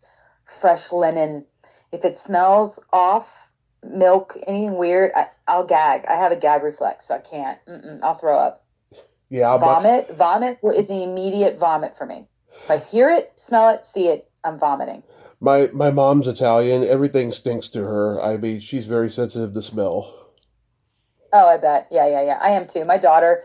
fresh linen. If it smells off, milk, anything weird, I'll gag. I have a gag reflex, so I can't. I'll throw up.
Yeah.
Vomit is an immediate vomit for me. If I hear it, smell it, see it, I'm vomiting.
My mom's Italian. Everything stinks to her. I mean, she's very sensitive to smell.
Oh, I bet. Yeah. I am too. My daughter,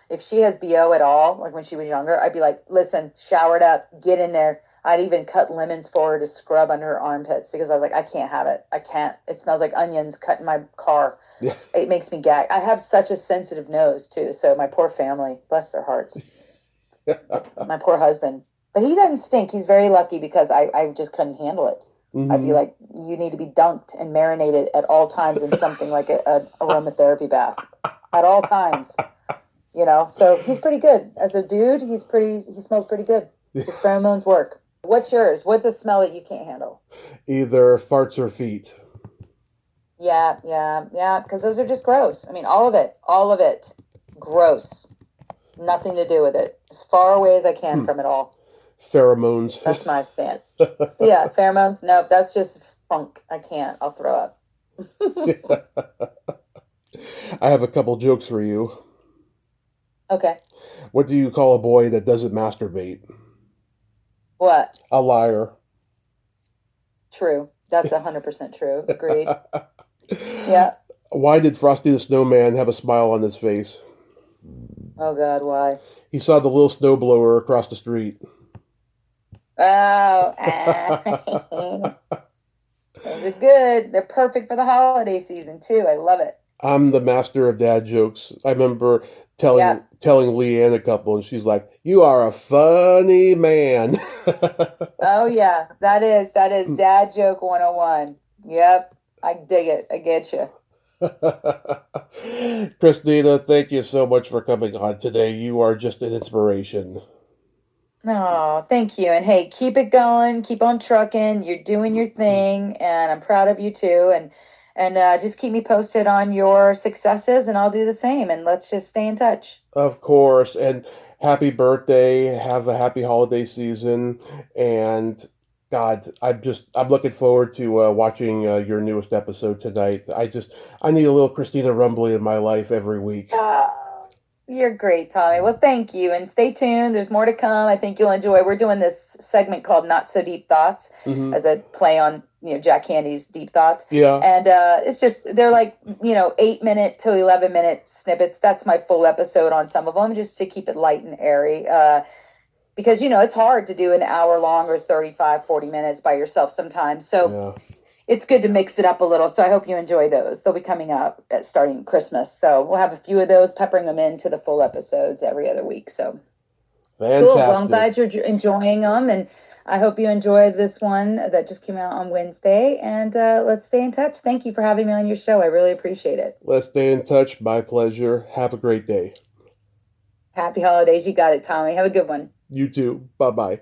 if she has BO at all, like when she was younger, I'd be like, listen, showered up, get in there. I'd even cut lemons for her to scrub under her armpits because I was like, I can't have it. I can't. It smells like onions cut in my car.
Yeah.
It makes me gag. I have such a sensitive nose too. So my poor family, bless their hearts. My poor husband. But he doesn't stink. He's very lucky because I just couldn't handle it.
Mm-hmm.
I'd be like, you need to be dunked and marinated at all times in something like a aromatherapy bath at all times. You know, so he's pretty good. As a dude, he smells pretty good. His pheromones work. What's yours? What's a smell that you can't handle?
Either farts or feet.
Yeah, because those are just gross. I mean, all of it, gross. Nothing to do with it. As far away as I can from it all.
Pheromones.
That's my stance. Yeah, pheromones. Nope, that's just funk. I can't. I'll throw up.
I have a couple jokes for you.
Okay.
What do you call a boy that doesn't masturbate?
What?
A liar.
True. That's 100% true. Agreed. Yeah.
Why did Frosty the Snowman have a smile on his face?
Oh, God, why?
He saw the little snowblower across the street.
Oh, those are good. They're perfect for the holiday season, too. I love it.
I'm the master of dad jokes. I remember telling LeeAnn a couple, and she's like, "You are a funny man."
Oh, yeah. That is dad joke 101. Yep. I dig it. I get you.
Christina, thank you so much for coming on today. You are just an inspiration.
Oh, thank you. And hey, keep it going. Keep on trucking. You're doing your thing, and I'm proud of you too. And just keep me posted on your successes, and I'll do the same. And let's just stay in touch.
Of course. And happy birthday. Have a happy holiday season. And God, I'm looking forward to watching your newest episode tonight. I need a little Christina Rumbley in my life every week.
You're great, Tommy. Well, thank you. And stay tuned. There's more to come. I think you'll enjoy. We're doing this segment called Not So Deep Thoughts as a play on, Jack Handy's Deep Thoughts.
Yeah.
And it's just, they're like, 8-minute to 11-minute snippets. That's my full episode on some of them, just to keep it light and airy. Because, it's hard to do an hour long or 35, 40 minutes by yourself sometimes. So it's good to mix it up a little. So I hope you enjoy those. They'll be coming up starting Christmas. So we'll have a few of those, peppering them into the full episodes every other week. So
Fantastic.
Cool. Well, I'm glad you're enjoying them. And I hope you enjoyed this one that just came out on Wednesday. And let's stay in touch. Thank you for having me on your show. I really appreciate it.
Let's stay in touch. My pleasure. Have a great day.
Happy holidays. You got it, Tommy. Have a good one.
You too. Bye-bye.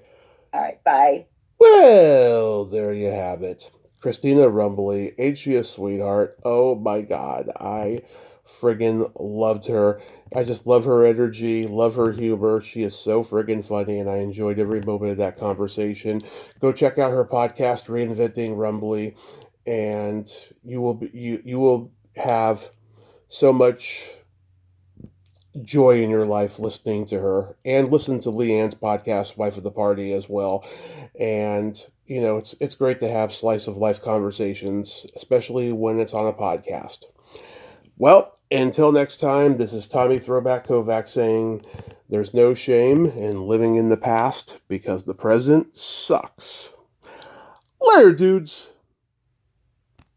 All right. Bye.
Well, there you have it. Christina Rumbley, ain't she a sweetheart? Oh my God, I friggin' loved her. I just love her energy, love her humor. She is so friggin' funny, and I enjoyed every moment of that conversation. Go check out her podcast, Reinventing Rumbley, and you will have so much joy in your life listening to her, and listen to LeeAnn's podcast, Wife of the Party, as well. And it's great to have slice of life conversations, especially when it's on a podcast. Well, until next time, this is Tommy Throwback Kovac saying there's no shame in living in the past because the present sucks. Later, dudes.